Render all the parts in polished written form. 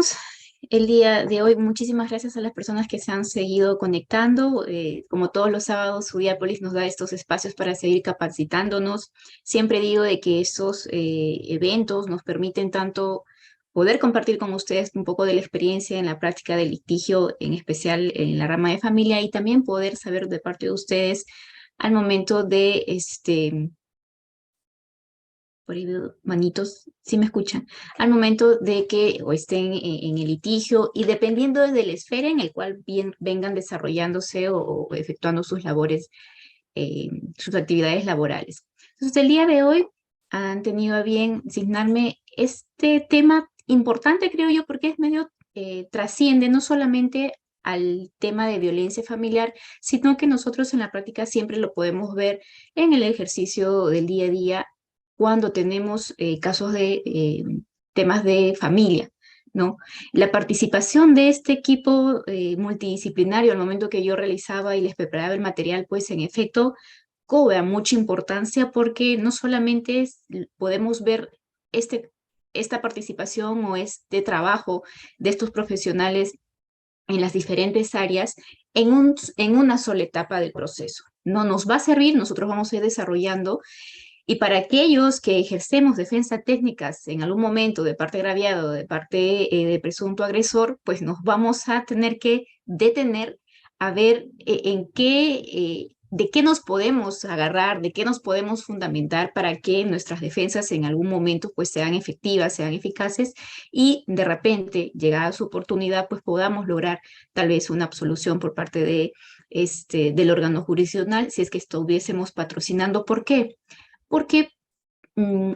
Comenzamos el día de hoy. Muchísimas gracias a las personas que se han seguido conectando. Como todos los sábados, Judiápolis nos da estos espacios para seguir capacitándonos. Siempre digo de que estos eventos nos permiten tanto poder compartir con ustedes un poco de la experiencia en la práctica del litigio, en especial en la rama de familia, y también poder saber de parte de ustedes al momento de por ahí veo manitos, si me escuchan, al momento de que o estén en el litigio y dependiendo de la esfera en el cual vengan desarrollándose o efectuando sus labores, sus actividades laborales. Entonces, el día de hoy han tenido a bien asignarme este tema importante, creo yo, porque es medio, trasciende no solamente al tema de violencia familiar, sino que nosotros en la práctica siempre lo podemos ver en el ejercicio del día a día cuando tenemos casos de temas de familia, ¿no? La participación de este equipo multidisciplinario al momento que yo realizaba y les preparaba el material, pues en efecto cobra mucha importancia porque no solamente podemos ver este, esta participación o este trabajo de estos profesionales en las diferentes áreas en una sola etapa del proceso. No nos va a servir, nosotros vamos a ir desarrollando y para aquellos que ejercemos defensa técnicas en algún momento de parte agraviado, de parte de presunto agresor, pues nos vamos a tener que detener a ver de qué nos podemos agarrar, de qué nos podemos fundamentar para que nuestras defensas en algún momento pues sean efectivas, sean eficaces y de repente, llegada su oportunidad, pues podamos lograr tal vez una absolución por parte del órgano jurisdiccional si es que estuviésemos patrocinando. ¿Por qué? Porque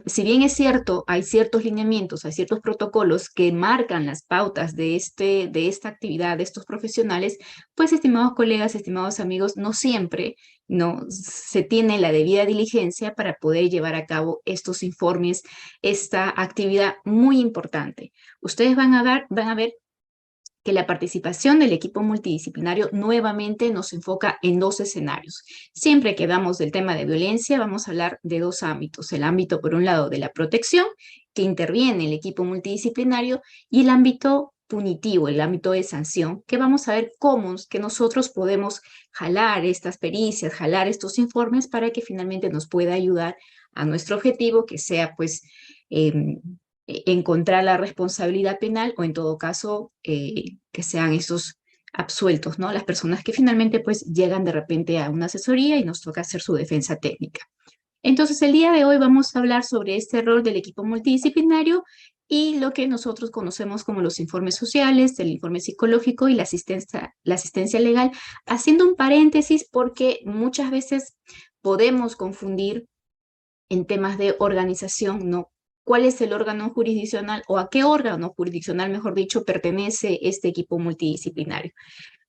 si bien es cierto, hay ciertos lineamientos, hay ciertos protocolos que marcan las pautas de esta actividad de estos profesionales, pues estimados colegas, estimados amigos, no siempre no se tiene la debida diligencia para poder llevar a cabo estos informes, esta actividad muy importante. Ustedes van a ver que la participación del equipo multidisciplinario nuevamente nos enfoca en dos escenarios. Siempre que hablamos del tema de violencia, vamos a hablar de dos ámbitos. El ámbito, por un lado, de la protección, que interviene el equipo multidisciplinario, y el ámbito punitivo, el ámbito de sanción, que vamos a ver cómo que nosotros podemos jalar estas pericias, jalar estos informes para que finalmente nos pueda ayudar a nuestro objetivo, que sea pues encontrar la responsabilidad penal o en todo caso que sean estos absueltos, ¿no? Las personas que finalmente pues llegan de repente a una asesoría y nos toca hacer su defensa técnica. Entonces el día de hoy vamos a hablar sobre este rol del equipo multidisciplinario y lo que nosotros conocemos como los informes sociales, el informe psicológico y la asistencia legal, haciendo un paréntesis porque muchas veces podemos confundir en temas de organización, ¿no? ¿Cuál es el órgano jurisdiccional o a qué órgano jurisdiccional, mejor dicho, pertenece este equipo multidisciplinario?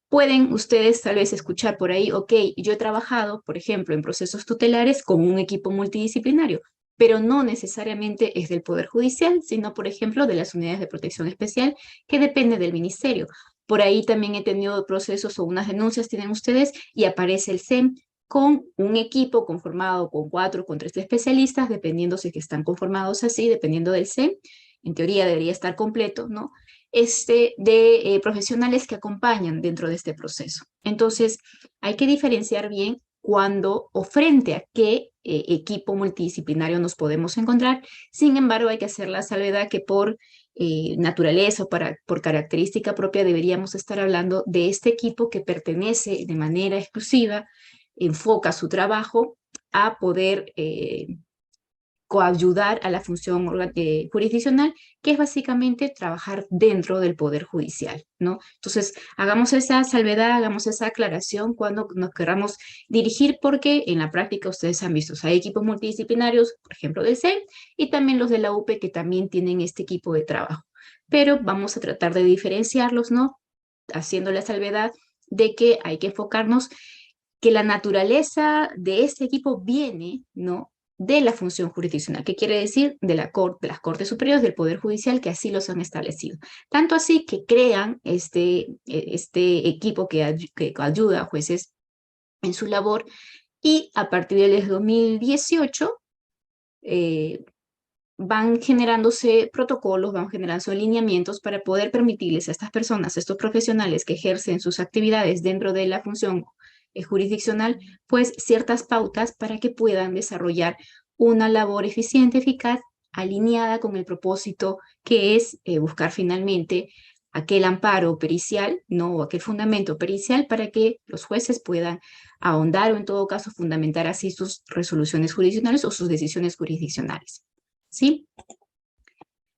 Pueden ustedes tal vez escuchar por ahí, ok, yo he trabajado, por ejemplo, en procesos tutelares con un equipo multidisciplinario, pero no necesariamente es del Poder Judicial, sino, por ejemplo, de las unidades de protección especial, que depende del ministerio. Por ahí también he tenido procesos o unas denuncias, tienen ustedes, y aparece el SEM con un equipo conformado con 4, con 3 especialistas, dependiendo si es que están conformados así, dependiendo del SEM. En teoría debería estar completo, ¿no? De profesionales que acompañan dentro de este proceso. Entonces, hay que diferenciar bien cuándo o frente a qué equipo multidisciplinario nos podemos encontrar. Sin embargo, hay que hacer la salvedad que por naturaleza o por característica propia deberíamos estar hablando de este equipo que pertenece de manera exclusiva, enfoca su trabajo a poder coayudar a la función jurisdiccional, que es básicamente trabajar dentro del Poder Judicial, ¿no? Entonces, hagamos esa salvedad, hagamos esa aclaración cuando nos queramos dirigir, porque en la práctica ustedes han visto, o sea, hay equipos multidisciplinarios, por ejemplo, del CEM, y también los de la UPE que también tienen este equipo de trabajo. Pero vamos a tratar de diferenciarlos, ¿no? Haciendo la salvedad de que hay que enfocarnos que la naturaleza de este equipo viene, ¿no? De la función jurisdiccional, que quiere decir de las Cortes Superiores del Poder Judicial, que así los han establecido. Tanto así que crean este equipo que ayuda a jueces en su labor, y a partir del 2018 van generándose protocolos, van generándose lineamientos para poder permitirles a estas personas, a estos profesionales que ejercen sus actividades dentro de la función jurisdiccional, pues ciertas pautas para que puedan desarrollar una labor eficiente, eficaz, alineada con el propósito que es buscar finalmente aquel amparo pericial, ¿no? O aquel fundamento pericial para que los jueces puedan ahondar o en todo caso fundamentar así sus resoluciones jurisdiccionales o sus decisiones jurisdiccionales. ¿Sí?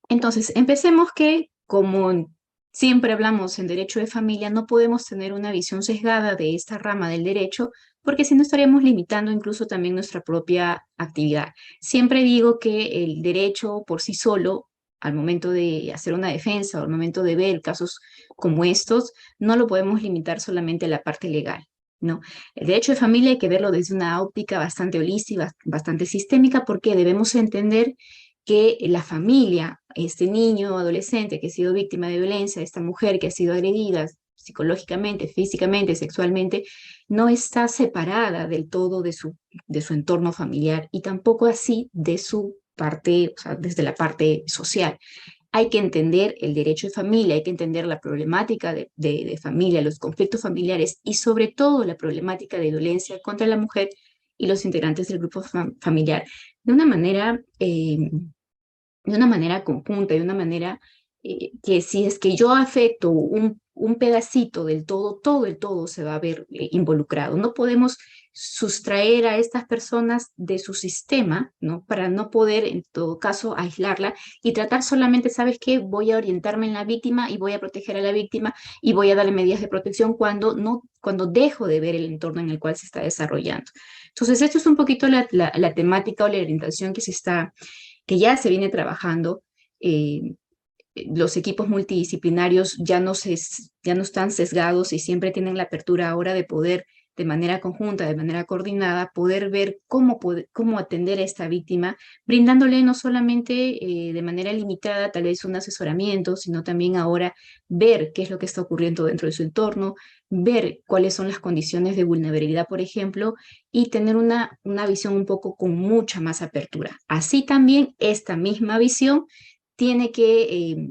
Entonces, empecemos que, como siempre hablamos en derecho de familia, no podemos tener una visión sesgada de esta rama del derecho, porque si no estaríamos limitando incluso también nuestra propia actividad. Siempre digo que el derecho por sí solo, al momento de hacer una defensa o al momento de ver casos como estos, no lo podemos limitar solamente a la parte legal. ¿No? El derecho de familia hay que verlo desde una óptica bastante holística, bastante sistémica, porque debemos entender que la familia, este niño o adolescente que ha sido víctima de violencia, esta mujer que ha sido agredida psicológicamente, físicamente, sexualmente, no está separada del todo de su entorno familiar y tampoco así de su parte, o sea, desde la parte social. Hay que entender el derecho de familia, hay que entender la problemática de familia, los conflictos familiares y sobre todo la problemática de violencia contra la mujer y los integrantes del grupo familiar de una manera conjunta, de una manera que si es que yo afecto un pedacito del todo, todo el todo se va a ver involucrado. No podemos sustraer a estas personas de su sistema, ¿no? Para no poder, en todo caso, aislarla y tratar solamente, ¿sabes qué? Voy a orientarme en la víctima y voy a proteger a la víctima y voy a darle medidas de protección cuando no, cuando dejo de ver el entorno en el cual se está desarrollando. Entonces, esto es un poquito la temática o la orientación que ya se viene trabajando. Los equipos multidisciplinarios ya no están sesgados y siempre tienen la apertura ahora de poder, de manera conjunta, de manera coordinada, poder ver cómo atender a esta víctima, brindándole no solamente de manera limitada tal vez un asesoramiento, sino también ahora ver qué es lo que está ocurriendo dentro de su entorno, ver cuáles son las condiciones de vulnerabilidad, por ejemplo, y tener una visión un poco con mucha más apertura. Así también esta misma visión tiene que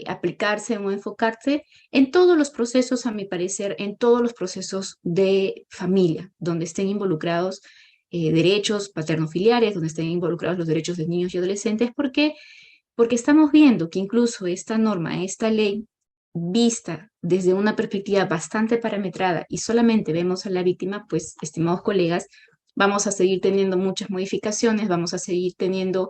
aplicarse o enfocarse en todos los procesos, a mi parecer, en todos los procesos de familia, donde estén involucrados derechos paterno-filiares, donde estén involucrados los derechos de niños y adolescentes, porque estamos viendo que incluso esta norma, esta ley, vista desde una perspectiva bastante parametrada y solamente vemos a la víctima, pues, estimados colegas, vamos a seguir teniendo muchas modificaciones, vamos a seguir teniendo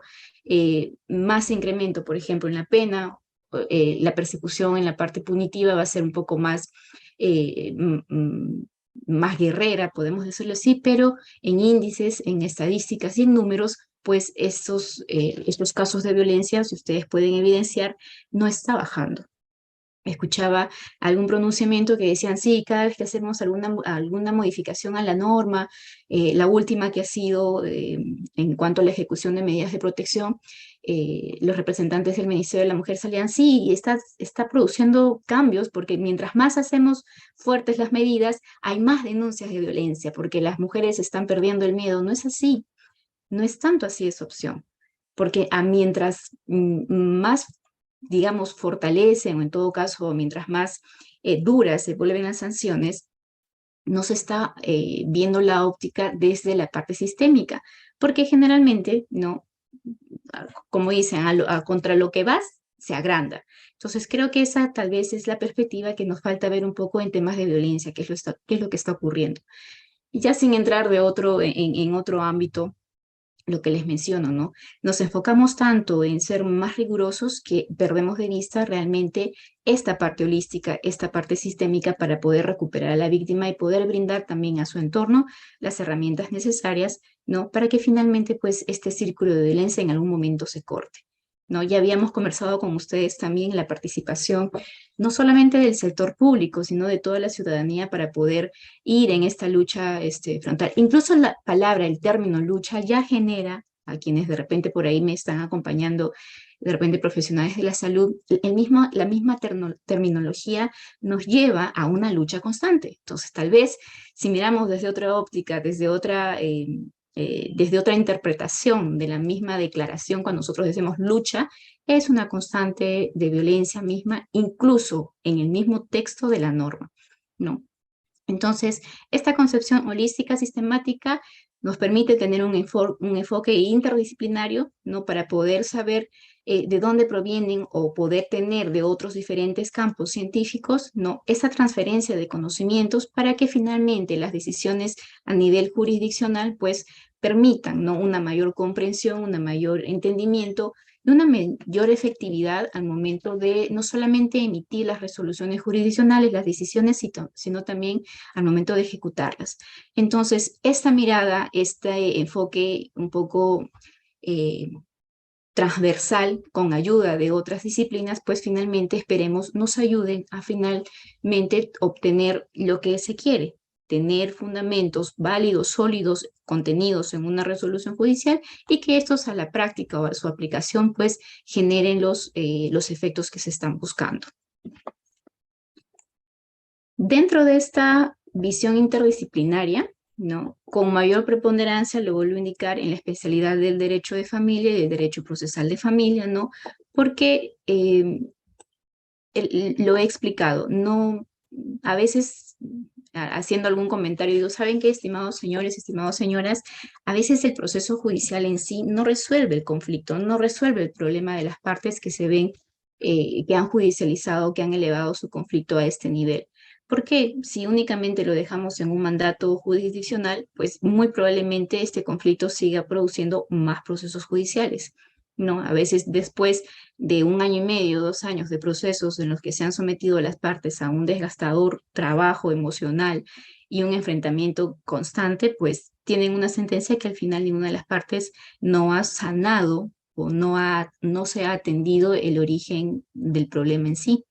más incremento, por ejemplo, en la pena, la persecución en la parte punitiva va a ser un poco más, más guerrera, podemos decirlo así, pero en índices, en estadísticas y en números, pues estos casos de violencia, si ustedes pueden evidenciar, no está bajando. Escuchaba algún pronunciamiento que decían, sí, cada vez que hacemos alguna modificación a la norma, la última que ha sido en cuanto a la ejecución de medidas de protección, los representantes del Ministerio de la Mujer salían, sí, está produciendo cambios, porque mientras más hacemos fuertes las medidas, hay más denuncias de violencia, porque las mujeres están perdiendo el miedo. No es así, no es tanto así esa opción, porque mientras más, digamos, fortalecen, o en todo caso, mientras más duras se vuelven las sanciones, no se está viendo la óptica desde la parte sistémica, porque generalmente, no, como dicen, contra lo que vas, se agranda. Entonces creo que esa tal vez es la perspectiva que nos falta ver un poco en temas de violencia, qué es lo que está ocurriendo. Y ya sin entrar en otro ámbito, lo que les menciono, ¿no? Nos enfocamos tanto en ser más rigurosos que perdemos de vista realmente esta parte holística, esta parte sistémica para poder recuperar a la víctima y poder brindar también a su entorno las herramientas necesarias, ¿no? Para que finalmente, pues, este círculo de violencia en algún momento se corte. ¿No? Ya habíamos conversado con ustedes también la participación no solamente del sector público, sino de toda la ciudadanía para poder ir en esta lucha frontal. Incluso la palabra, el término lucha ya genera a quienes de repente por ahí me están acompañando, de repente profesionales de la salud, la misma terminología nos lleva a una lucha constante. Entonces, tal vez si miramos desde otra óptica, desde otra desde otra interpretación de la misma declaración, cuando nosotros decimos lucha, es una constante de violencia misma, incluso en el mismo texto de la norma, ¿no? Entonces, esta concepción holística sistemática nos permite tener un enfoque interdisciplinario, ¿no? Para poder saber de dónde provienen o poder tener de otros diferentes campos científicos, ¿no? Esa transferencia de conocimientos para que finalmente las decisiones a nivel jurisdiccional, pues, permitan, ¿no? Una mayor comprensión, un mayor entendimiento y una mayor efectividad al momento de no solamente emitir las resoluciones jurisdiccionales, las decisiones, sino también al momento de ejecutarlas. Entonces, esta mirada, este enfoque un poco eh, transversal con ayuda de otras disciplinas, pues finalmente esperemos nos ayuden a finalmente obtener lo que se quiere, tener fundamentos válidos, sólidos, contenidos en una resolución judicial y que estos a la práctica o a su aplicación pues generen los efectos que se están buscando. Dentro de esta visión interdisciplinaria, ¿no? Con mayor preponderancia, lo vuelvo a indicar, en la especialidad del derecho de familia y del derecho procesal de familia, ¿no? Porque lo he explicado, no, a veces haciendo algún comentario, digo, ¿saben qué, estimados señores, estimadas señoras? A veces el proceso judicial en sí no resuelve el conflicto, no resuelve el problema de las partes que se ven, que han judicializado, que han elevado su conflicto a este nivel. Porque si únicamente lo dejamos en un mandato jurisdiccional, pues muy probablemente este conflicto siga produciendo más procesos judiciales, ¿no? A veces después de 1 año y medio, 2 años de procesos en los que se han sometido las partes a un desgastador trabajo emocional y un enfrentamiento constante, pues tienen una sentencia que al final ninguna de las partes no ha sanado o no se ha atendido el origen del problema en sí.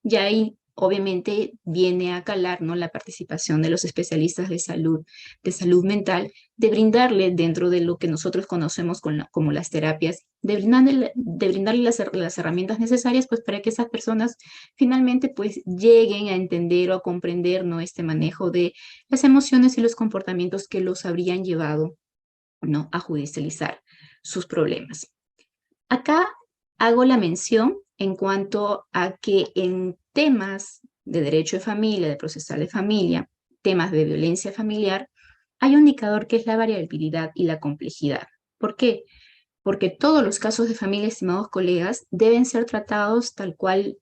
Y ahí obviamente viene a calar, ¿no? La participación de los especialistas de salud mental, de brindarle dentro de lo que nosotros conocemos como las terapias, de brindarle las herramientas necesarias pues para que esas personas finalmente pues lleguen a entender o a comprender, ¿no? Este manejo de las emociones y los comportamientos que los habrían llevado, ¿no? A judicializar sus problemas. Acá hago la mención en cuanto a que en temas de derecho de familia, de procesal de familia, temas de violencia familiar, hay un indicador que es la variabilidad y la complejidad. ¿Por qué? Porque todos los casos de familia, estimados colegas, deben ser tratados tal cual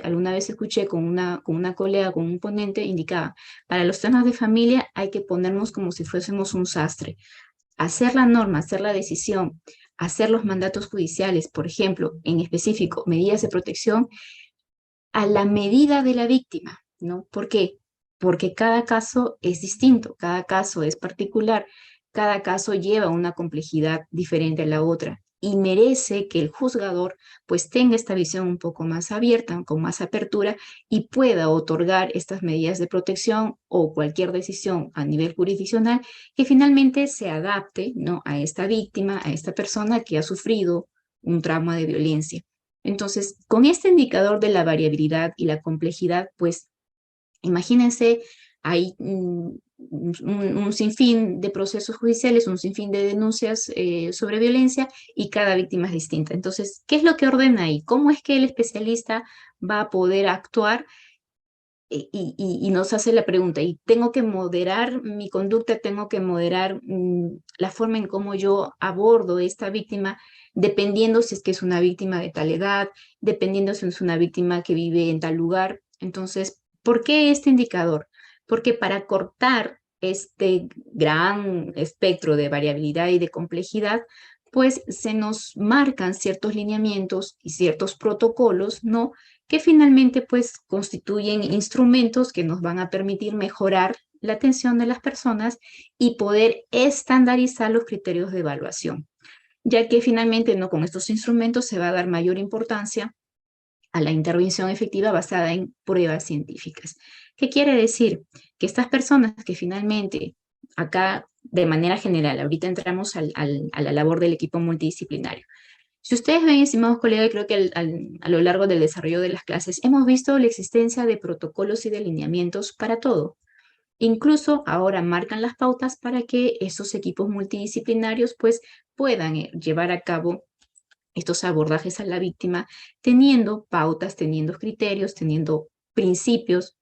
alguna vez escuché con una colega, con un ponente, indicaba, para los temas de familia hay que ponernos como si fuésemos un sastre, hacer la norma, hacer la decisión, hacer los mandatos judiciales, por ejemplo, en específico, medidas de protección a la medida de la víctima, ¿no? ¿Por qué? Porque cada caso es distinto, cada caso es particular, cada caso lleva una complejidad diferente a la otra y merece que el juzgador pues tenga esta visión un poco más abierta, con más apertura y pueda otorgar estas medidas de protección o cualquier decisión a nivel jurisdiccional que finalmente se adapte, ¿no? A esta víctima, a esta persona que ha sufrido un trauma de violencia. Entonces, con este indicador de la variabilidad y la complejidad, pues imagínense, hay un sinfín de procesos judiciales, un sinfín de denuncias sobre violencia y cada víctima es distinta. Entonces, ¿qué es lo que ordena ahí? ¿Cómo es que el especialista va a poder actuar? Y nos hace la pregunta, ¿y tengo que moderar mi conducta, tengo que moderar la forma en cómo yo abordo esta víctima, dependiendo si es que es una víctima de tal edad, dependiendo si es una víctima que vive en tal lugar? Entonces, ¿por qué este indicador? Porque para cortar este gran espectro de variabilidad y de complejidad, pues se nos marcan ciertos lineamientos y ciertos protocolos, ¿no? Que finalmente pues constituyen instrumentos que nos van a permitir mejorar la atención de las personas y poder estandarizar los criterios de evaluación, ya que finalmente no con estos instrumentos se va a dar mayor importancia a la intervención efectiva basada en pruebas científicas. ¿Qué quiere decir? Que estas personas que finalmente, acá de manera general, ahorita entramos a la labor del equipo multidisciplinario. Si ustedes ven, estimados colegas, creo que a lo largo del desarrollo de las clases hemos visto la existencia de protocolos y de lineamientos para todo. Incluso ahora marcan las pautas para que esos equipos multidisciplinarios pues puedan llevar a cabo estos abordajes a la víctima teniendo pautas, teniendo criterios, teniendo principios,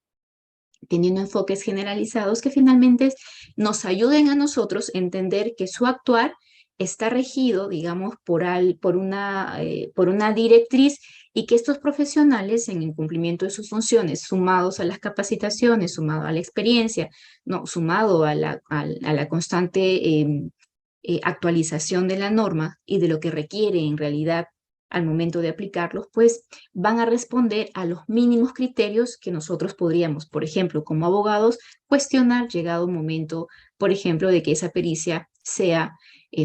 teniendo enfoques generalizados que finalmente nos ayuden a nosotros a entender que su actuar está regido, digamos, por una directriz y que estos profesionales en el cumplimiento de sus funciones, sumados a las capacitaciones, sumado a la experiencia, no, sumado a la constante actualización de la norma y de lo que requiere en realidad al momento de aplicarlos, pues van a responder a los mínimos criterios que nosotros podríamos, por ejemplo, como abogados, cuestionar llegado un momento, por ejemplo, de que esa pericia sea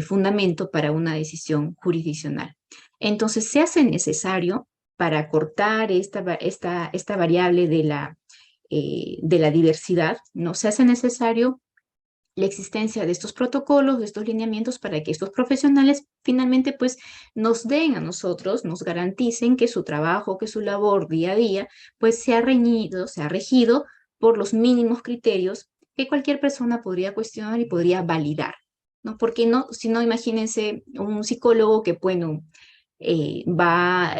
fundamento para una decisión jurisdiccional. Entonces, se hace necesario para cortar esta variable de la diversidad, ¿no? Se hace necesario la existencia de estos protocolos, de estos lineamientos para que estos profesionales finalmente pues nos den a nosotros, nos garanticen que su trabajo, que su labor día a día pues sea regido por los mínimos criterios que cualquier persona podría cuestionar y podría validar, ¿no? Porque no, si no, imagínense un psicólogo que, bueno, entra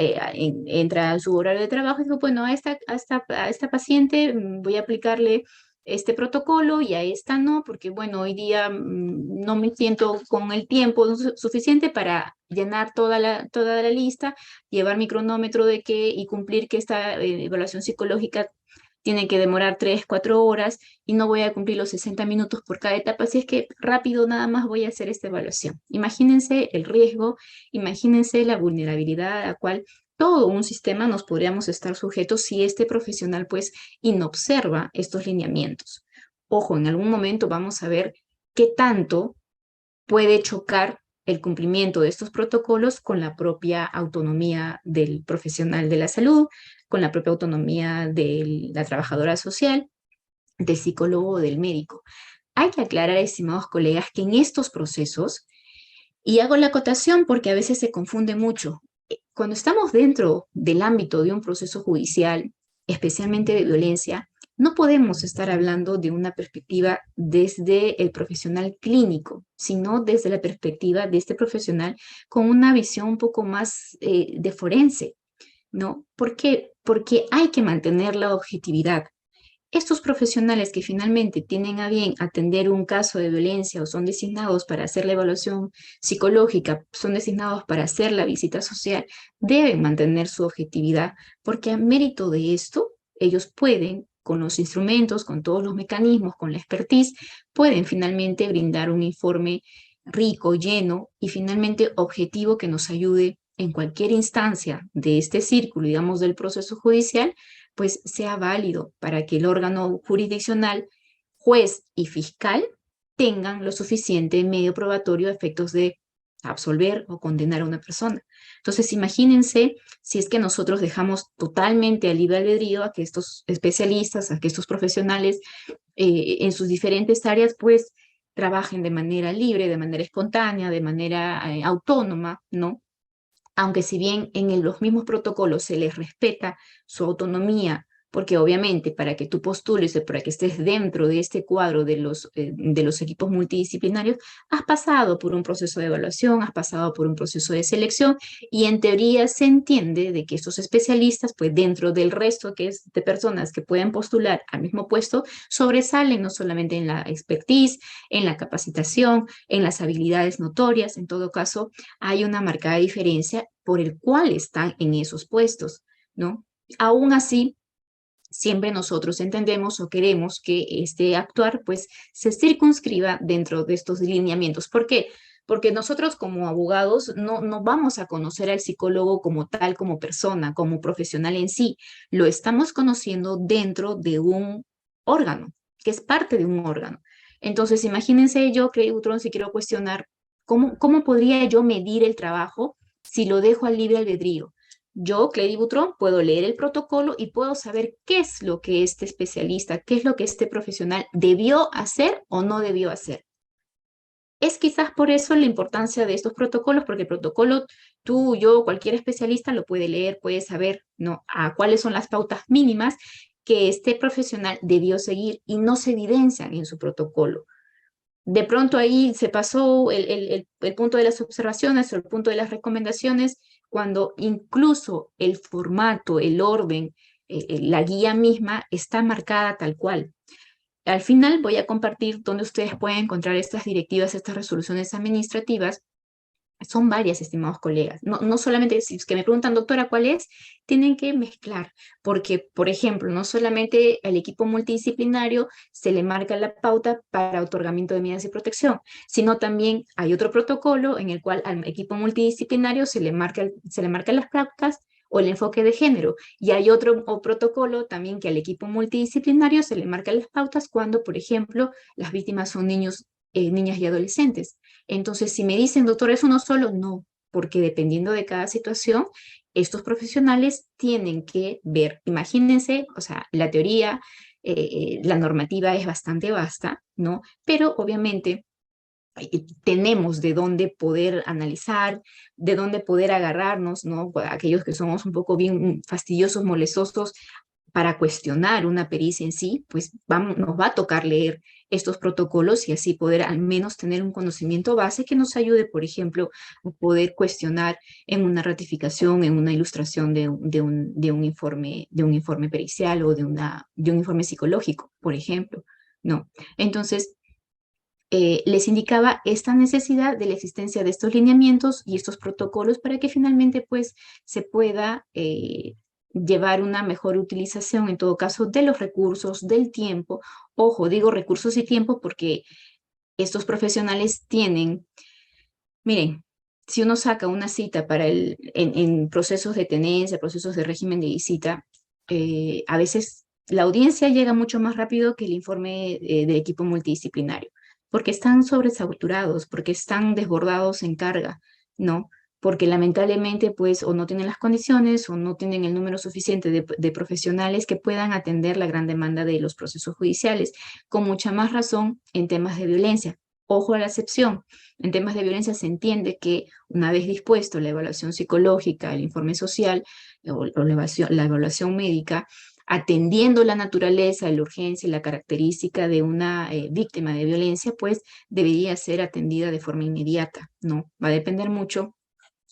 a su horario de trabajo y dice, bueno, a esta paciente voy a aplicarle este protocolo y a esta no, porque bueno, hoy día no me siento con el tiempo suficiente para llenar toda la lista, llevar mi cronómetro de que y cumplir que esta evaluación psicológica tiene que demorar 3, 4 horas y no voy a cumplir los 60 minutos por cada etapa, así es que rápido nada más voy a hacer esta evaluación. Imagínense el riesgo, imagínense la vulnerabilidad a la cual todo un sistema nos podríamos estar sujetos si este profesional pues inobserva estos lineamientos. Ojo, en algún momento vamos a ver qué tanto puede chocar el cumplimiento de estos protocolos con la propia autonomía del profesional de la salud, con la propia autonomía de la trabajadora social, del psicólogo o del médico. Hay que aclarar, estimados colegas, que en estos procesos, y hago la acotación porque a veces se confunde mucho, cuando estamos dentro del ámbito de un proceso judicial, especialmente de violencia, no podemos estar hablando de una perspectiva desde el profesional clínico, sino desde la perspectiva de este profesional con una visión un poco más de forense, ¿no? ¿Por qué? Porque hay que mantener la objetividad. Estos profesionales que finalmente tienen a bien atender un caso de violencia o son designados para hacer la evaluación psicológica, son designados para hacer la visita social, deben mantener su objetividad porque a mérito de esto, ellos pueden, con los instrumentos, con todos los mecanismos, con la expertise, pueden finalmente brindar un informe rico, lleno y finalmente objetivo que nos ayude en cualquier instancia de este círculo, digamos, del proceso judicial, pues sea válido para que el órgano jurisdiccional, juez y fiscal tengan lo suficiente medio probatorio a efectos de absolver o condenar a una persona. Entonces, imagínense si es que nosotros dejamos totalmente al libre albedrío a que estos especialistas, a que estos profesionales en sus diferentes áreas, pues trabajen de manera libre, de manera espontánea, de manera autónoma, ¿no? Aunque si bien los mismos protocolos se les respeta su autonomía, porque obviamente para que tú postules o para que estés dentro de este cuadro de los equipos multidisciplinarios, has pasado por un proceso de evaluación, has pasado por un proceso de selección y en teoría se entiende de que estos especialistas, pues dentro del resto que es de personas que pueden postular al mismo puesto, sobresalen no solamente en la expertise, en la capacitación, en las habilidades notorias, en todo caso, hay una marcada diferencia por el cual están en esos puestos, ¿no? Aún así, siempre nosotros entendemos o queremos que este actuar pues se circunscriba dentro de estos lineamientos. ¿Por qué? Porque nosotros como abogados no vamos a conocer al psicólogo como tal, como persona, como profesional en sí. Lo estamos conociendo dentro de un órgano, que es parte de un órgano. Entonces, imagínense yo, Clay Butron, si quiero cuestionar cómo podría yo medir el trabajo si lo dejo al libre albedrío. Yo, Clary Butrón, puedo leer el protocolo y puedo saber qué es lo que este especialista, qué es lo que este profesional debió hacer o no debió hacer. Es quizás por eso la importancia de estos protocolos, porque el protocolo tú, yo, cualquier especialista lo puede leer, puede saber, ¿no? A cuáles son las pautas mínimas que este profesional debió seguir y no se evidencian en su protocolo. De pronto ahí se pasó el punto de las observaciones o el punto de las recomendaciones, cuando incluso el formato, el orden, la guía misma está marcada tal cual. Al final voy a compartir donde ustedes pueden encontrar estas directivas, estas resoluciones administrativas. Son varias, estimados colegas. No solamente, si es que me preguntan, doctora, ¿cuál es? Tienen que mezclar, porque, por ejemplo, no solamente al equipo multidisciplinario se le marca la pauta para otorgamiento de medidas de protección, sino también hay otro protocolo en el cual al equipo multidisciplinario se le marcan las pautas o el enfoque de género. Y hay otro protocolo también que al equipo multidisciplinario se le marcan las pautas cuando, por ejemplo, las víctimas son niños, niñas y adolescentes. Entonces, si me dicen, doctor, ¿es uno solo? No, porque dependiendo de cada situación, estos profesionales tienen que ver. Imagínense, o sea, la teoría, la normativa es bastante vasta, ¿no? Pero obviamente tenemos de dónde poder analizar, de dónde poder agarrarnos, ¿no? Aquellos que somos un poco bien fastidiosos, molestosos, para cuestionar una pericia en sí, pues nos va a tocar leer estos protocolos y así poder al menos tener un conocimiento base que nos ayude, por ejemplo, a poder cuestionar en una ratificación, en una ilustración de un informe pericial o de un informe psicológico, por ejemplo, ¿no? Entonces, les indicaba esta necesidad de la existencia de estos lineamientos y estos protocolos para que finalmente pues se pueda llevar una mejor utilización en todo caso de los recursos, del tiempo. Ojo, digo recursos y tiempo porque estos profesionales tienen, miren, si uno saca una cita en procesos de tenencia, procesos de régimen de visita, a veces la audiencia llega mucho más rápido que el informe del equipo multidisciplinario, porque están sobresaturados, porque están desbordados en carga, ¿no? Porque lamentablemente, pues, o no tienen las condiciones o no tienen el número suficiente de profesionales que puedan atender la gran demanda de los procesos judiciales, con mucha más razón en temas de violencia. Ojo a la excepción, en temas de violencia se entiende que una vez dispuesto la evaluación psicológica, el informe social o la evaluación médica, atendiendo la naturaleza, la urgencia y la característica de una víctima de violencia, pues debería ser atendida de forma inmediata, ¿no? Va a depender mucho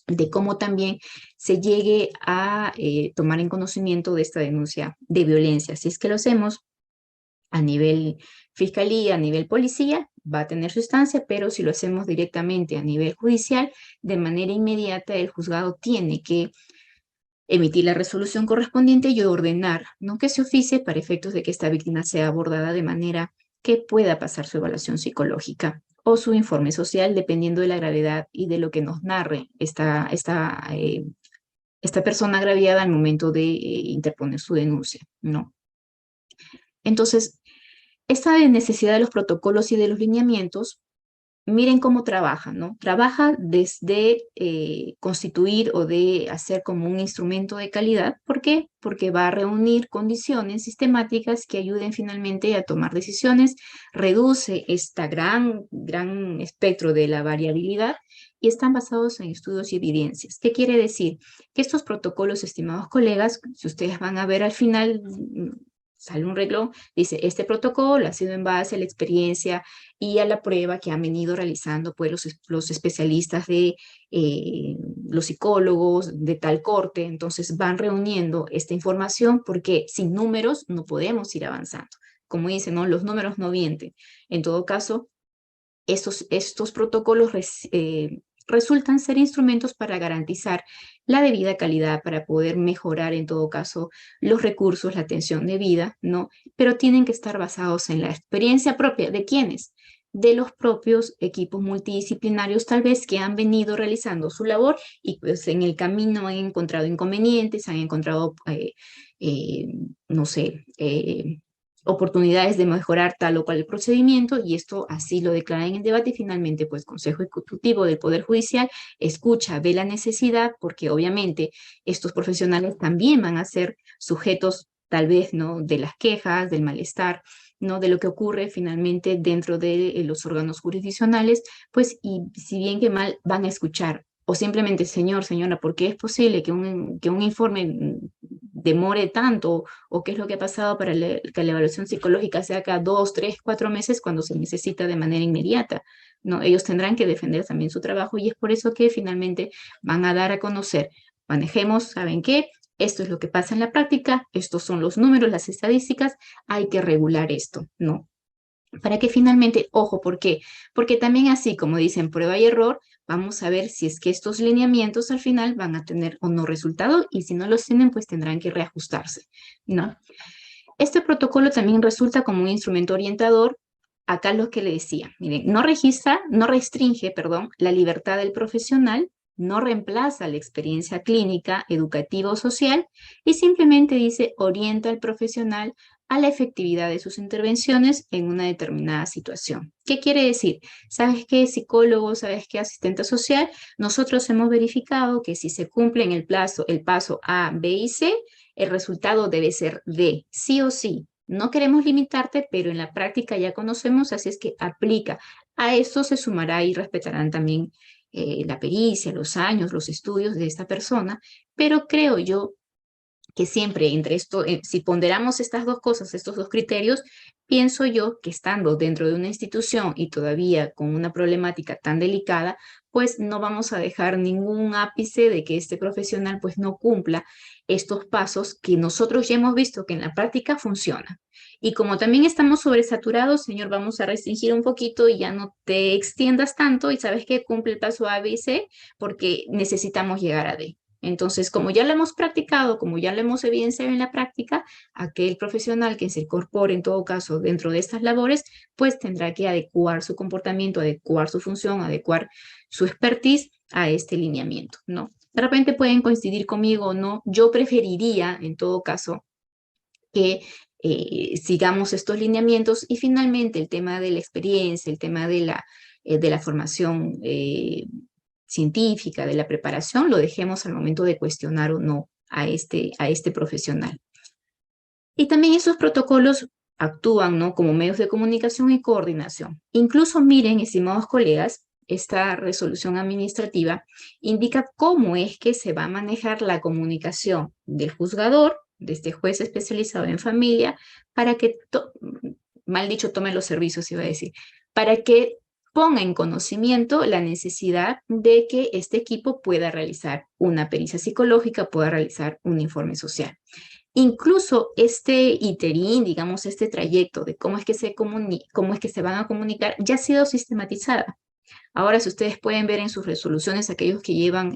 de cómo también se llegue a tomar en conocimiento de esta denuncia de violencia. Si es que lo hacemos a nivel fiscalía, a nivel policía, va a tener su instancia, pero si lo hacemos directamente a nivel judicial, de manera inmediata el juzgado tiene que emitir la resolución correspondiente y ordenar, no que se oficie para efectos de que esta víctima sea abordada de manera que pueda pasar su evaluación psicológica o su informe social, dependiendo de la gravedad y de lo que nos narre esta persona agraviada al momento de interponer su denuncia, ¿no? Entonces, esta necesidad de los protocolos y de los lineamientos, miren cómo trabaja, ¿no? Trabaja desde constituir o de hacer como un instrumento de calidad. ¿Por qué? Porque va a reunir condiciones sistemáticas que ayuden finalmente a tomar decisiones, reduce esta gran espectro de la variabilidad y están basados en estudios y evidencias. ¿Qué quiere decir? Que estos protocolos, estimados colegas, si ustedes van a ver al final, sale un renglón, dice, este protocolo ha sido en base a la experiencia y a la prueba que han venido realizando pues, los especialistas de los psicólogos de tal corte. Entonces van reuniendo esta información porque sin números no podemos ir avanzando. Como dicen, ¿no? Los números no mienten. En todo caso, estos protocolos resultan ser instrumentos para garantizar la debida calidad, para poder mejorar en todo caso los recursos, la atención debida, ¿no? Pero tienen que estar basados en la experiencia propia. ¿De quiénes? De los propios equipos multidisciplinarios, tal vez que han venido realizando su labor y pues en el camino han encontrado inconvenientes, han encontrado, eh, no sé, oportunidades de mejorar tal o cual procedimiento y esto así lo declara en el debate y finalmente pues Consejo Ejecutivo del Poder Judicial escucha, ve la necesidad porque obviamente estos profesionales también van a ser sujetos tal vez, ¿no? De las quejas, del malestar, ¿no? De lo que ocurre finalmente dentro de los órganos jurisdiccionales, pues y si bien que mal van a escuchar o simplemente, señor, señora, ¿por qué es posible que un informe demore tanto o qué es lo que ha pasado para que la evaluación psicológica sea cada 2, 3, 4 meses cuando se necesita de manera inmediata. ¿No? Ellos tendrán que defender también su trabajo y es por eso que finalmente van a dar a conocer, manejemos, ¿saben qué? Esto es lo que pasa en la práctica, estos son los números, las estadísticas, hay que regular esto, ¿no? Para que finalmente, ojo, ¿por qué? Porque también así, como dicen, prueba y error, vamos a ver si es que estos lineamientos al final van a tener o no resultado y si no los tienen, pues tendrán que reajustarse, ¿no? Este protocolo también resulta como un instrumento orientador. Acá lo que le decía, miren, no restringe, perdón, la libertad del profesional, no reemplaza la experiencia clínica, educativa o social y simplemente dice orienta al profesional a la efectividad de sus intervenciones en una determinada situación. ¿Qué quiere decir? ¿Sabes qué, psicólogo? ¿Sabes qué, asistente social? Nosotros hemos verificado que si se cumple en el plazo, el paso A, B y C, el resultado debe ser D, sí o sí. No queremos limitarte, pero en la práctica ya conocemos, así es que aplica. A esto se sumará y respetarán también la pericia, los años, los estudios de esta persona, pero creo yo que siempre entre esto, si ponderamos estas dos cosas, estos dos criterios, pienso yo que estando dentro de una institución y todavía con una problemática tan delicada, pues no vamos a dejar ningún ápice de que este profesional pues no cumpla estos pasos que nosotros ya hemos visto que en la práctica funcionan. Y como también estamos sobresaturados, señor, vamos a restringir un poquito y ya no te extiendas tanto y sabes que cumple el paso A, B y C porque necesitamos llegar a D. Entonces, como ya lo hemos practicado, como ya lo hemos evidenciado en la práctica, aquel profesional que se incorpore en todo caso dentro de estas labores, pues tendrá que adecuar su comportamiento, adecuar su función, adecuar su expertise a este lineamiento, ¿no? De repente pueden coincidir conmigo o no. Yo preferiría, en todo caso, que sigamos estos lineamientos y finalmente el tema de la experiencia, el tema de la formación científica, de la preparación, lo dejemos al momento de cuestionar o no a este profesional. Y también esos protocolos actúan, ¿no? Como medios de comunicación y coordinación. Incluso miren, estimados colegas, esta resolución administrativa indica cómo es que se va a manejar la comunicación del juzgador, de este juez especializado en familia, para que, mal dicho, tome los servicios, iba a decir, para que ponga en conocimiento la necesidad de que este equipo pueda realizar una pericia psicológica, pueda realizar un informe social. Incluso este iterín, digamos, este trayecto de cómo es que cómo es que se van a comunicar, ya ha sido sistematizada. Ahora, si ustedes pueden ver en sus resoluciones, aquellos que llevan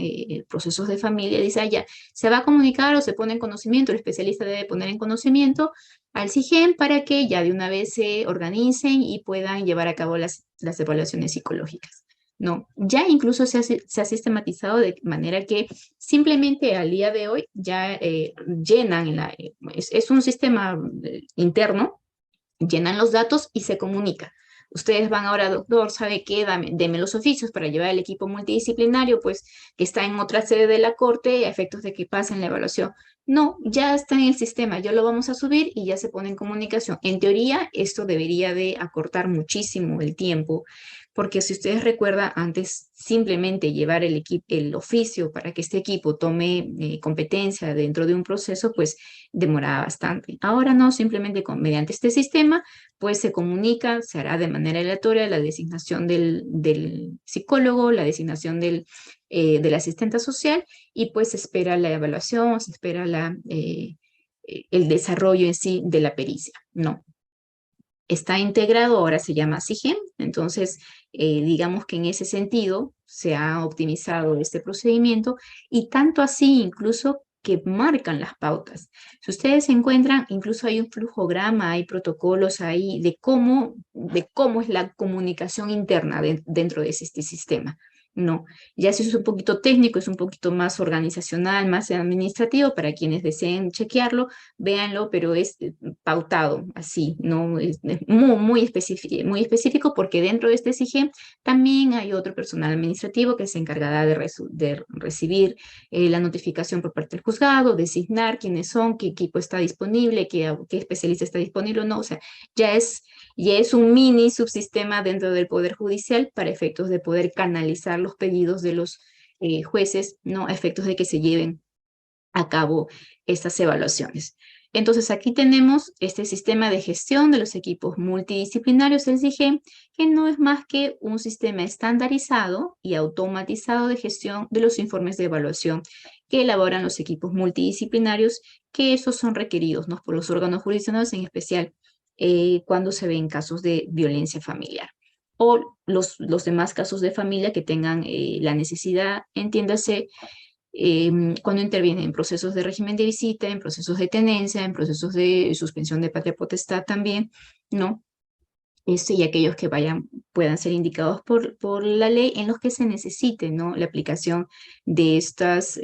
procesos de familia, dice, ah, ya, se va a comunicar o se pone en conocimiento, el especialista debe poner en conocimiento al CIGEM para que ya de una vez se organicen y puedan llevar a cabo las evaluaciones psicológicas. No, ya incluso se ha sistematizado de manera que simplemente al día de hoy ya llenan, es un sistema interno, llenan los datos y se comunica. Ustedes van ahora, doctor, ¿sabe qué? Deme los oficios para llevar al equipo multidisciplinario, pues que está en otra sede de la corte a efectos de que pasen la evaluación. No, ya está en el sistema, ya lo vamos a subir y ya se pone en comunicación. En teoría, esto debería de acortar muchísimo el tiempo, porque si ustedes recuerdan, antes simplemente llevar el oficio para que este equipo tome competencia dentro de un proceso, pues demoraba bastante. Ahora no, simplemente mediante este sistema, pues se comunica, se hará de manera aleatoria la designación del psicólogo, la designación del asistente social y pues se espera la evaluación, se espera el desarrollo en sí de la pericia, ¿no? Está integrado, ahora se llama SIGEM, entonces digamos que en ese sentido se ha optimizado este procedimiento y tanto así incluso que marcan las pautas. Si ustedes se encuentran, incluso hay un flujograma, hay protocolos ahí de cómo es la comunicación interna dentro de este sistema. No, ya si es un poquito técnico, es un poquito más organizacional, más administrativo, para quienes deseen chequearlo, véanlo, pero es pautado así, ¿no? Es muy específico porque dentro de este SIGEM también hay otro personal administrativo que se encargará de recibir la notificación por parte del juzgado, designar quiénes son, qué equipo está disponible, qué especialista está disponible o no, o sea, ya es un mini subsistema dentro del Poder Judicial para efectos de poder canalizar los pedidos de los jueces, ¿no? A efectos de que se lleven a cabo estas evaluaciones. Entonces aquí tenemos este sistema de gestión de los equipos multidisciplinarios del CIGEM, que no es más que un sistema estandarizado y automatizado de gestión de los informes de evaluación que elaboran los equipos multidisciplinarios, que esos son requeridos, ¿no?, por los órganos jurisdiccionales, en especial cuando se ven casos de violencia familiar o los demás casos de familia que tengan la necesidad, entiéndase, cuando intervienen en procesos de régimen de visita, en procesos de tenencia, en procesos de suspensión de patria potestad también, ¿no? Y aquellos que puedan ser indicados por la ley en los que se necesite, ¿no?, la aplicación de estas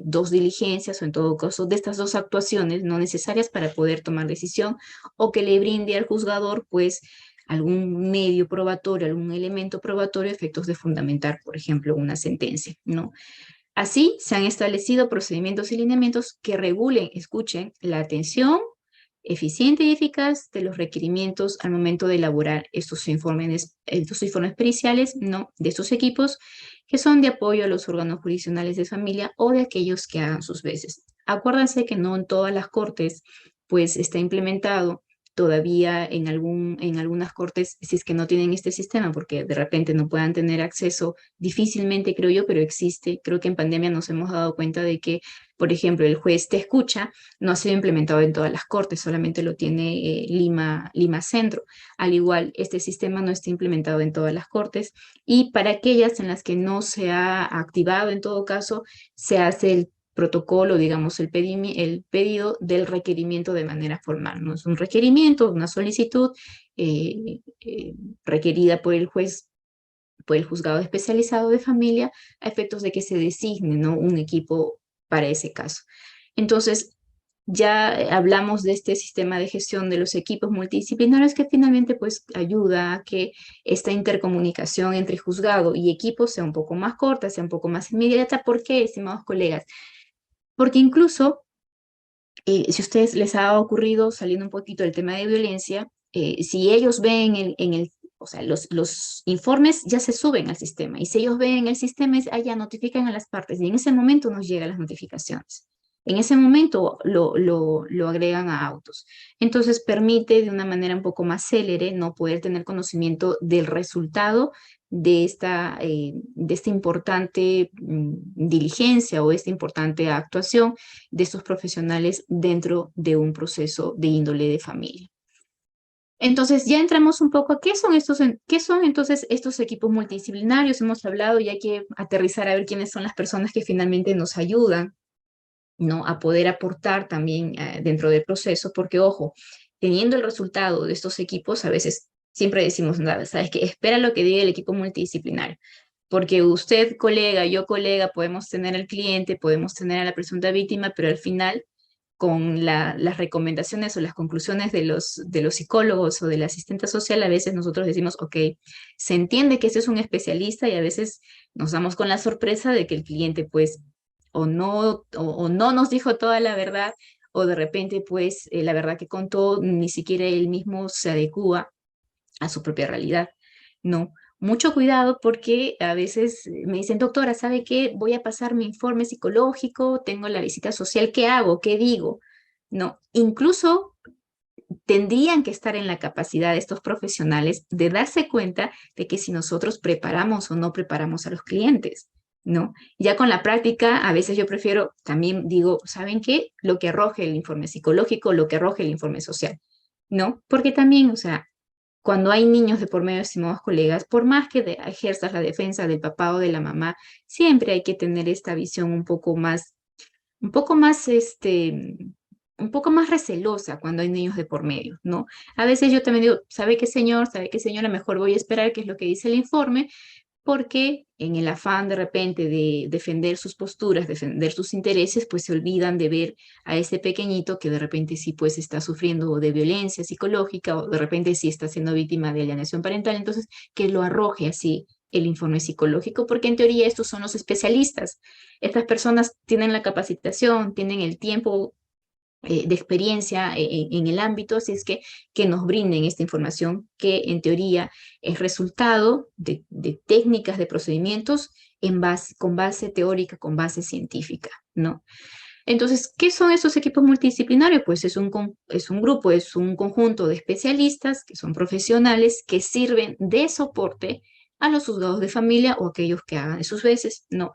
dos diligencias o en todo caso de estas dos actuaciones no necesarias para poder tomar decisión o que le brinde al juzgador pues algún medio probatorio, algún elemento probatorio a efectos de fundamentar, por ejemplo, una sentencia, ¿no? Así, se han establecido procedimientos y lineamientos que regulen, escuchen, la atención eficiente y eficaz de los requerimientos al momento de elaborar estos informes periciales, ¿no?, de estos equipos que son de apoyo a los órganos jurisdiccionales de familia o de aquellos que hagan sus veces. Acuérdense que no en todas las cortes pues está implementado todavía en algunas cortes, si es que no tienen este sistema, porque de repente no puedan tener acceso difícilmente, creo yo, pero existe. Creo que en pandemia nos hemos dado cuenta de que, por ejemplo, el juez te escucha no ha sido implementado en todas las cortes, solamente lo tiene Lima Centro. Al igual, este sistema no está implementado en todas las cortes y para aquellas en las que no se ha activado, en todo caso, se hace el protocolo, digamos, el pedido del requerimiento de manera formal. No es un requerimiento, una solicitud requerida por el juez, por el juzgado especializado de familia, a efectos de que se designe, ¿no?, un equipo para ese caso. Entonces, ya hablamos de este sistema de gestión de los equipos multidisciplinarios que finalmente pues ayuda a que esta intercomunicación entre juzgado y equipo sea un poco más corta, sea un poco más inmediata. ¿Por qué, estimados colegas? Porque incluso, si a ustedes les ha ocurrido, saliendo un poquito del tema de violencia, si ellos ven o sea, los informes ya se suben al sistema, y si ellos ven en el sistema, ya notifican a las partes, y en ese momento nos llegan las notificaciones. En ese momento lo agregan a autos. Entonces permite de una manera un poco más célere no poder tener conocimiento del resultado de esta importante diligencia o esta importante actuación de estos profesionales dentro de un proceso de índole de familia. Entonces, ya entramos un poco a qué son entonces estos equipos multidisciplinarios. Hemos hablado y hay que aterrizar a ver quiénes son las personas que finalmente nos ayudan, ¿no?, a poder aportar también dentro del proceso, porque ojo, teniendo el resultado de estos equipos, a veces siempre decimos, nada, ¿sabes qué? Espera lo que diga el equipo multidisciplinario, porque usted, colega, yo, colega, podemos tener al cliente, podemos tener a la presunta víctima, pero al final, con las recomendaciones o las conclusiones de los psicólogos o del asistente social, a veces nosotros decimos, ok, se entiende que ese es un especialista, y a veces nos damos con la sorpresa de que el cliente, pues, o no nos dijo toda la verdad, o de repente, pues, la verdad que contó ni siquiera él mismo se adecúa a su propia realidad, ¿no? Mucho cuidado, porque a veces me dicen, doctora, ¿sabe qué? Voy a pasar mi informe psicológico, tengo la visita social, ¿qué hago? ¿Qué digo? No, incluso tendrían que estar en la capacidad de estos profesionales de darse cuenta de que si nosotros preparamos o no preparamos a los clientes, ¿no? Ya con la práctica, a veces yo prefiero, también digo, ¿saben qué? Lo que arroje el informe psicológico, lo que arroje el informe social, ¿no? Porque también, o sea, cuando hay niños de por medio, estimados colegas, por más que ejerzas la defensa del papá o de la mamá, siempre hay que tener esta visión un poco más, un poco más recelosa cuando hay niños de por medio, ¿no? A veces yo también digo, ¿sabe qué, señor? ¿Sabe qué, señora? Mejor voy a esperar qué es lo que dice el informe, porque en el afán de repente de defender sus posturas, defender sus intereses, pues se olvidan de ver a ese pequeñito que de repente sí pues está sufriendo de violencia psicológica, o de repente sí está siendo víctima de alienación parental. Entonces que lo arroje así el informe psicológico, porque en teoría estos son los especialistas. Estas personas tienen la capacitación, tienen el tiempo de experiencia en el ámbito, así es que nos brinden esta información que en teoría es resultado de técnicas, de procedimientos con base teórica, con base científica, ¿no? Entonces, ¿qué son estos equipos multidisciplinarios? Pues es un grupo, es un conjunto de especialistas que son profesionales que sirven de soporte a los juzgados de familia o aquellos que hagan de sus veces, ¿no?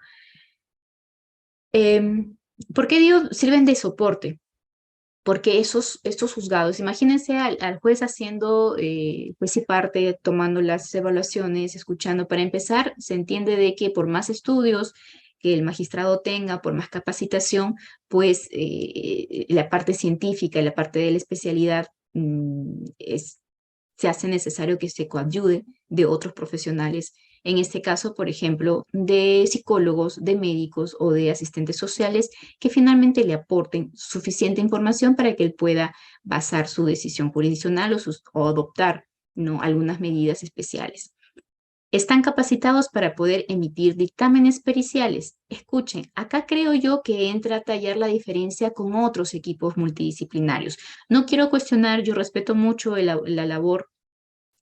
Em, ¿Por qué digo sirven de soporte? Porque estos juzgados, imagínense al juez haciendo juez y parte, tomando las evaluaciones, escuchando. Para empezar, se entiende de que por más estudios que el magistrado tenga, por más capacitación, pues la parte científica, la parte de la especialidad se hace necesario que se coadyuve de otros profesionales, en este caso, por ejemplo, de psicólogos, de médicos o de asistentes sociales, que finalmente le aporten suficiente información para que él pueda basar su decisión jurisdiccional o adoptar, ¿no?, algunas medidas especiales. Están capacitados para poder emitir dictámenes periciales. Escuchen, acá creo yo que entra a tallar la diferencia con otros equipos multidisciplinarios. No quiero cuestionar, yo respeto mucho la labor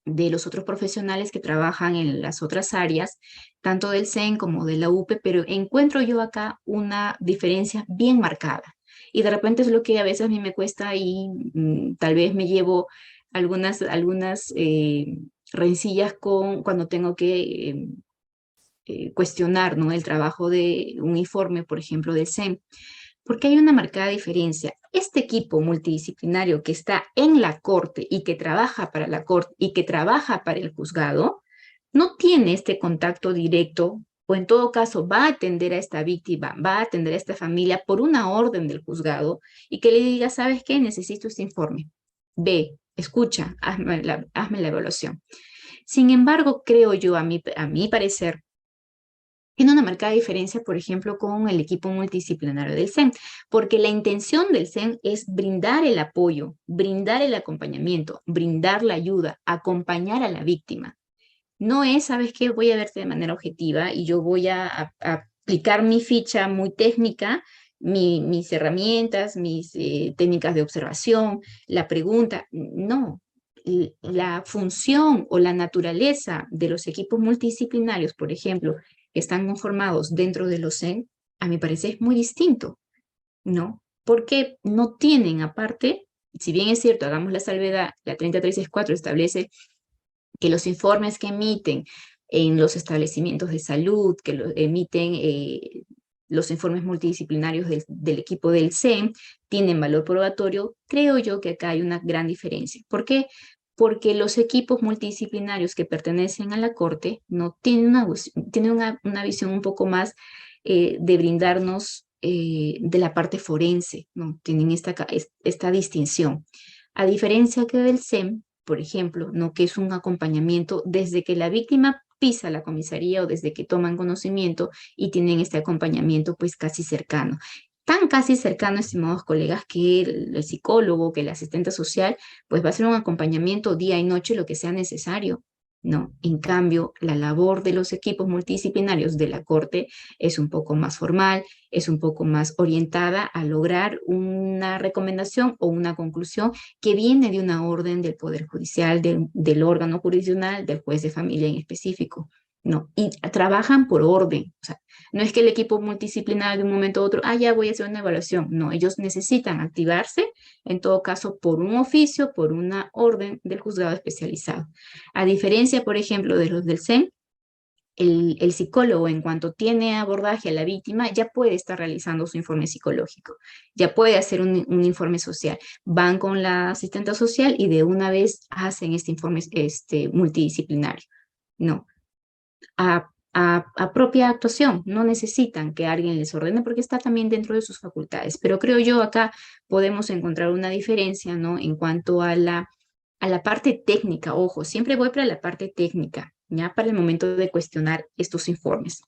de los otros profesionales que trabajan en las otras áreas, tanto del CEN como de la UPE, pero encuentro yo acá una diferencia bien marcada. Y de repente es lo que a veces a mí me cuesta y tal vez me llevo algunas rencillas cuando tengo que cuestionar, ¿no?, el trabajo de un informe, por ejemplo, del CEN, porque hay una marcada diferencia. Este equipo multidisciplinario que está en la corte y que trabaja para la corte y que trabaja para el juzgado, no tiene este contacto directo o en todo caso va a atender a esta víctima, va a atender a esta familia por una orden del juzgado y que le diga, ¿sabes qué? Necesito este informe. Ve, escucha, hazme la evaluación. Sin embargo, creo yo, a mi parecer, tiene una marcada diferencia, por ejemplo, con el equipo multidisciplinario del CEN, porque la intención del CEN es brindar el apoyo, brindar el acompañamiento, brindar la ayuda, acompañar a la víctima. No es, ¿sabes qué? Voy a verte de manera objetiva y yo voy a aplicar mi ficha muy técnica, mis herramientas, mis técnicas de observación, la pregunta. No, la función o la naturaleza de los equipos multidisciplinarios, por ejemplo, que están conformados dentro de los CEN, a mi parecer es muy distinto, ¿no? Porque no tienen aparte, si bien es cierto, hagamos la salvedad, la 30364 establece que los informes que emiten en los establecimientos de salud, que emiten los informes multidisciplinarios del equipo del CEN, tienen valor probatorio, creo yo que acá hay una gran diferencia. ¿Por qué? Porque los equipos multidisciplinarios que pertenecen a la Corte no tienen una visión un poco más de brindarnos de la parte forense, ¿no? Tienen esta distinción. A diferencia que del CEM, por ejemplo, ¿no?, que es un acompañamiento desde que la víctima pisa la comisaría o desde que toman conocimiento y tienen este acompañamiento pues casi cercano. Tan casi cercano, estimados colegas, que el psicólogo, que el asistente social, pues va a hacer un acompañamiento día y noche, lo que sea necesario, ¿no? En cambio, la labor de los equipos multidisciplinarios de la Corte es un poco más formal, es un poco más orientada a lograr una recomendación o una conclusión que viene de una orden del Poder Judicial, del órgano jurisdiccional, del juez de familia en específico. No, y trabajan por orden. O sea, no es que el equipo multidisciplinario de un momento a otro, ya voy a hacer una evaluación. No, ellos necesitan activarse, en todo caso, por un oficio, por una orden del juzgado especializado. A diferencia, por ejemplo, de los del CEN, el psicólogo, en cuanto tiene abordaje a la víctima, ya puede estar realizando su informe psicológico, ya puede hacer un informe social. Van con la asistente social y de una vez hacen este informe multidisciplinario. No, a propia actuación, no necesitan que alguien les ordene porque está también dentro de sus facultades. Pero creo yo acá podemos encontrar una diferencia, ¿no?, en cuanto a la parte técnica. Ojo, siempre voy para la parte técnica, ya para el momento de cuestionar estos informes.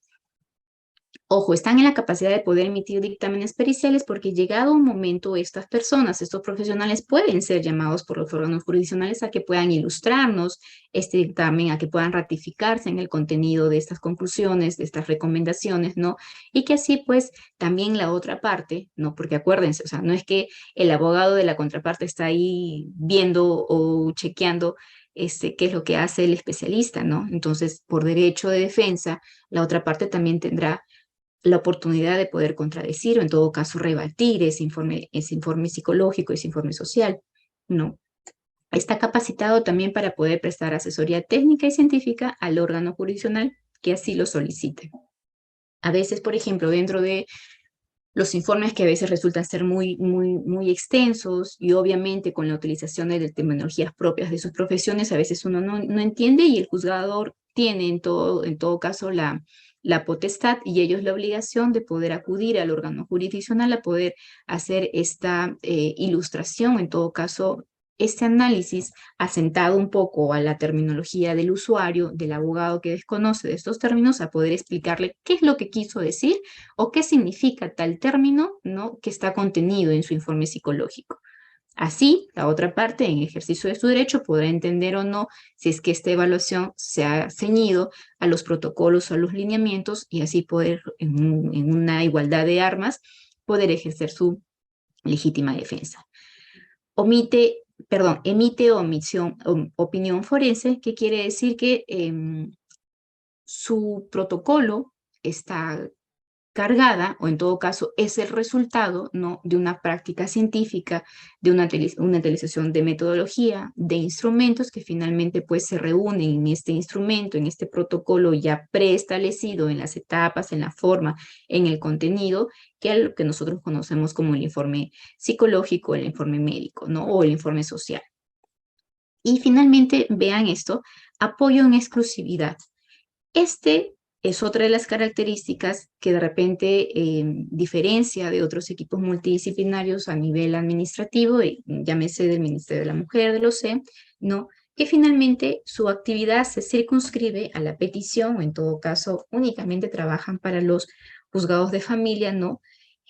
Ojo, están en la capacidad de poder emitir dictámenes periciales porque llegado un momento estas personas, estos profesionales pueden ser llamados por los órganos jurisdiccionales a que puedan ilustrarnos este dictamen, a que puedan ratificarse en el contenido de estas conclusiones, de estas recomendaciones, ¿no? Y que así pues también la otra parte, ¿no? Porque acuérdense, o sea, no es que el abogado de la contraparte está ahí viendo o chequeando qué es lo que hace el especialista, ¿no? Entonces, por derecho de defensa, la otra parte también tendrá la oportunidad de poder contradecir o en todo caso rebatir ese informe psicológico, ese informe social, ¿no? Está capacitado también para poder prestar asesoría técnica y científica al órgano jurisdiccional que así lo solicite. A veces, por ejemplo, dentro de los informes que a veces resultan ser muy extensos y obviamente con la utilización de terminologías propias de sus profesiones, a veces uno no entiende y el juzgador tiene en todo caso la potestad y ellos la obligación de poder acudir al órgano jurisdiccional a poder hacer esta ilustración, en todo caso, este análisis asentado un poco a la terminología del usuario, del abogado que desconoce de estos términos, a poder explicarle qué es lo que quiso decir o qué significa tal término, ¿no?, que está contenido en su informe psicológico. Así, la otra parte, en ejercicio de su derecho, podrá entender o no si es que esta evaluación se ha ceñido a los protocolos o a los lineamientos y así poder, en una igualdad de armas, poder ejercer su legítima defensa. Emite opinión forense, que quiere decir que su protocolo está cargada, o en todo caso es el resultado, ¿no?, de una práctica científica, de una utilización de metodología, de instrumentos que finalmente pues se reúnen en este instrumento, en este protocolo ya preestablecido en las etapas, en la forma, en el contenido, que es lo que nosotros conocemos como el informe psicológico, el informe médico, ¿no?, o el informe social. Y finalmente, vean esto, apoyo en exclusividad. Este es otra de las características que de repente diferencia de otros equipos multidisciplinarios a nivel administrativo, llámese del Ministerio de la Mujer, de los OCE, ¿no?, que finalmente su actividad se circunscribe a la petición, o en todo caso únicamente trabajan para los juzgados de familia, ¿no?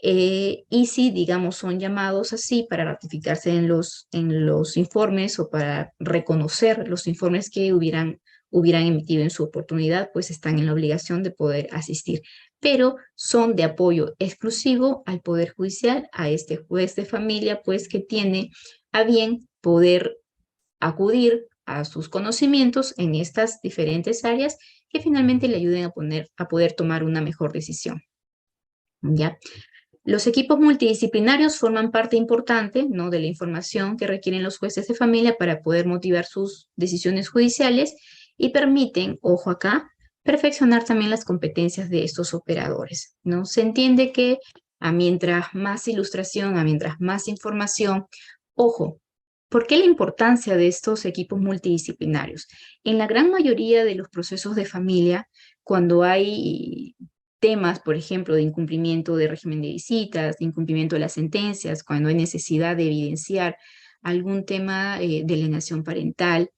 Y si, digamos, son llamados así para ratificarse en los informes o para reconocer los informes que hubieran emitido en su oportunidad, pues están en la obligación de poder asistir. Pero son de apoyo exclusivo al Poder Judicial, a este juez de familia, pues que tiene a bien poder acudir a sus conocimientos en estas diferentes áreas que finalmente le ayuden a poder tomar una mejor decisión. ¿Ya? Los equipos multidisciplinarios forman parte importante, ¿no?, de la información que requieren los jueces de familia para poder motivar sus decisiones judiciales y permiten, ojo acá, perfeccionar también las competencias de estos operadores, ¿no? Se entiende que a mientras más ilustración, a mientras más información, ojo, ¿por qué la importancia de estos equipos multidisciplinarios? En la gran mayoría de los procesos de familia, cuando hay temas, por ejemplo, de incumplimiento de régimen de visitas, de incumplimiento de las sentencias, cuando hay necesidad de evidenciar algún tema de alienación parental,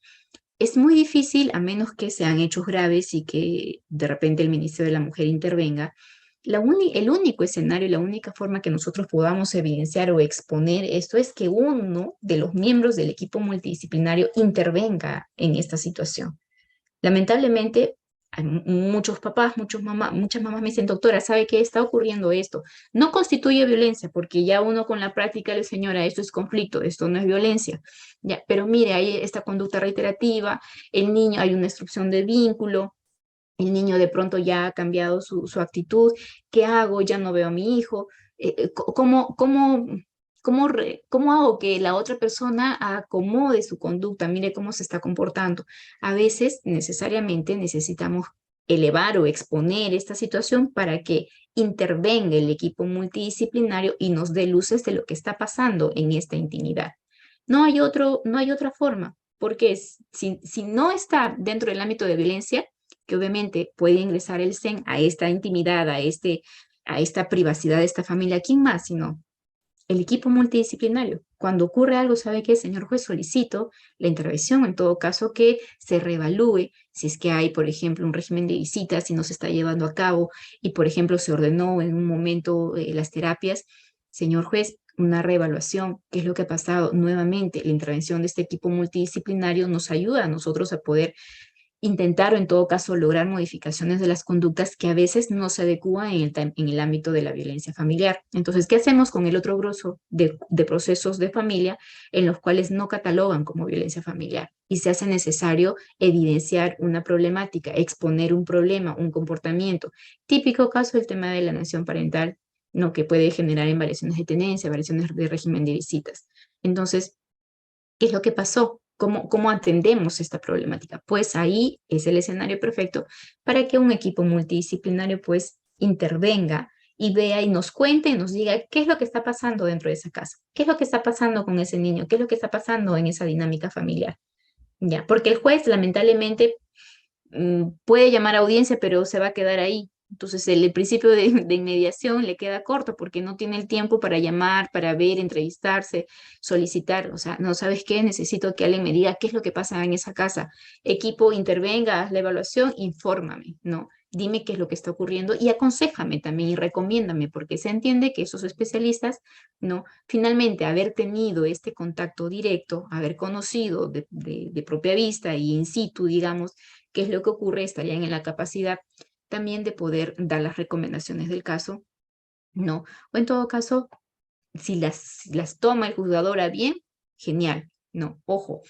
es muy difícil, a menos que sean hechos graves y que de repente el Ministerio de la Mujer intervenga, el único escenario y la única forma que nosotros podamos evidenciar o exponer esto es que uno de los miembros del equipo multidisciplinario intervenga en esta situación. Lamentablemente, hay muchos papás, muchas mamás me dicen, doctora, ¿sabe qué está ocurriendo esto? No constituye violencia, porque ya uno con la práctica le señora, esto es conflicto, esto no es violencia. Ya, pero mire, hay esta conducta reiterativa, el niño, hay una destrucción de vínculo, el niño de pronto ya ha cambiado su actitud, ¿qué hago? Ya no veo a mi hijo. ¿Cómo hago que la otra persona acomode su conducta? Mire cómo se está comportando. A veces necesariamente necesitamos elevar o exponer esta situación para que intervenga el equipo multidisciplinario y nos dé luces de lo que está pasando en esta intimidad. No hay otra forma, porque si no está dentro del ámbito de violencia, que obviamente puede ingresar el SEN a esta intimidad, a esta privacidad de esta familia, ¿quién más sino el equipo multidisciplinario? Cuando ocurre algo, ¿sabe qué, señor juez? Solicito la intervención, en todo caso que se reevalúe si es que hay, por ejemplo, un régimen de visitas, si no se está llevando a cabo y, por ejemplo, se ordenó en un momento las terapias. Señor juez, una reevaluación, ¿qué es lo que ha pasado? Nuevamente, la intervención de este equipo multidisciplinario nos ayuda a nosotros a poder intentar o en todo caso lograr modificaciones de las conductas que a veces no se adecúan en el ámbito de la violencia familiar. Entonces, ¿qué hacemos con el otro grueso de procesos de familia en los cuales no catalogan como violencia familiar? Y se hace necesario evidenciar una problemática, exponer un problema, un comportamiento. Típico caso el tema de la alienación parental, ¿no? Que puede generar en variaciones de tenencia, variaciones de régimen de visitas. Entonces, ¿qué es lo que pasó? ¿Cómo atendemos esta problemática? Pues ahí es el escenario perfecto para que un equipo multidisciplinario pues intervenga y vea y nos cuente y nos diga qué es lo que está pasando dentro de esa casa, qué es lo que está pasando con ese niño, qué es lo que está pasando en esa dinámica familiar. Ya, porque el juez lamentablemente puede llamar a audiencia, pero se va a quedar ahí. Entonces, el principio de inmediación le queda corto porque no tiene el tiempo para llamar, para ver, entrevistarse, solicitar. O sea, no sabes qué, necesito que alguien me diga qué es lo que pasa en esa casa. Equipo, intervenga, haz la evaluación, infórmame, ¿no? Dime qué es lo que está ocurriendo y aconséjame también y recomiéndame, porque se entiende que esos especialistas, ¿no? Finalmente, haber tenido este contacto directo, haber conocido de propia vista y in situ, digamos, qué es lo que ocurre, estarían en la capacidad también de poder dar las recomendaciones del caso, ¿no? O en todo caso, si las toma el juzgador a bien, genial, ¿no? Ojo,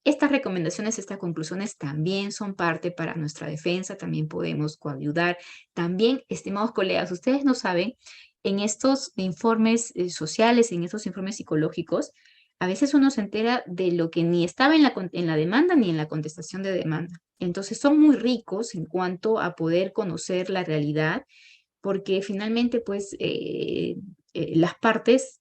estas recomendaciones, estas conclusiones también son parte para nuestra defensa, también podemos coayudar. También, estimados colegas, ustedes no saben, en estos informes sociales, en estos informes psicológicos, a veces uno se entera de lo que ni estaba en la demanda ni en la contestación de demanda. Entonces son muy ricos en cuanto a poder conocer la realidad, porque finalmente, pues, las partes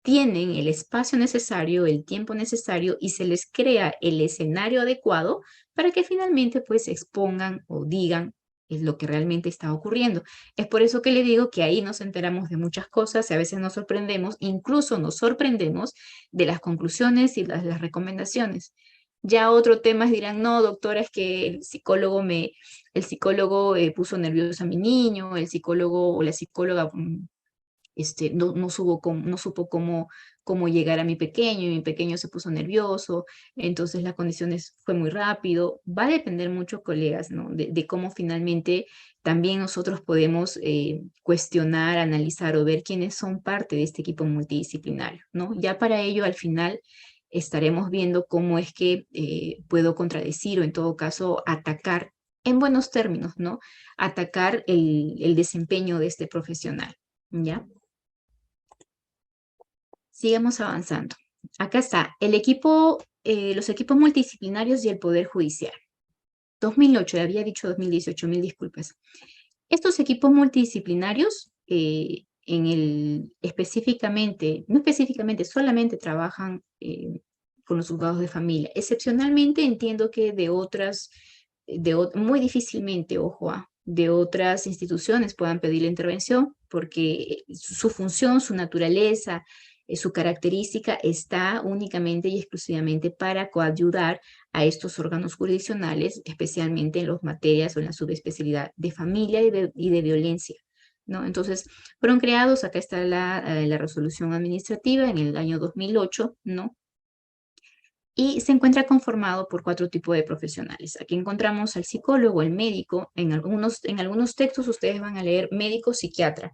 tienen el espacio necesario, el tiempo necesario y se les crea el escenario adecuado para que finalmente pues expongan o digan es lo que realmente está ocurriendo. Es por eso que le digo que ahí nos enteramos de muchas cosas y a veces nos sorprendemos, incluso nos sorprendemos de las conclusiones y las recomendaciones. Ya otro tema dirán, no, doctora, es que el psicólogo puso nervioso a mi niño, el psicólogo o la psicóloga no supo cómo llegar a mi pequeño y mi pequeño se puso nervioso, entonces las condiciones fue muy rápido. Va a depender mucho, colegas, ¿no? De cómo finalmente también nosotros podemos cuestionar, analizar o ver quiénes son parte de este equipo multidisciplinario, ¿no? Ya para ello, al final, estaremos viendo cómo es que puedo contradecir o en todo caso atacar en buenos términos, ¿no? Atacar el desempeño de este profesional, ¿ya? Sigamos avanzando. Acá está, los equipos multidisciplinarios y el Poder Judicial. 2008, le había dicho 2018, mil disculpas. Estos equipos multidisciplinarios, específicamente, no específicamente, solamente trabajan con los juzgados de familia. Excepcionalmente entiendo que muy difícilmente, ojo, de otras instituciones puedan pedir la intervención porque su función, su naturaleza, su característica está únicamente y exclusivamente para coayudar a estos órganos jurisdiccionales, especialmente en las materias o en la subespecialidad de familia y de violencia, ¿no? Entonces, fueron creados, acá está la resolución administrativa en el año 2008, ¿no? Y se encuentra conformado por 4 tipos de profesionales. Aquí encontramos al psicólogo, el médico, en algunos textos ustedes van a leer médico psiquiatra,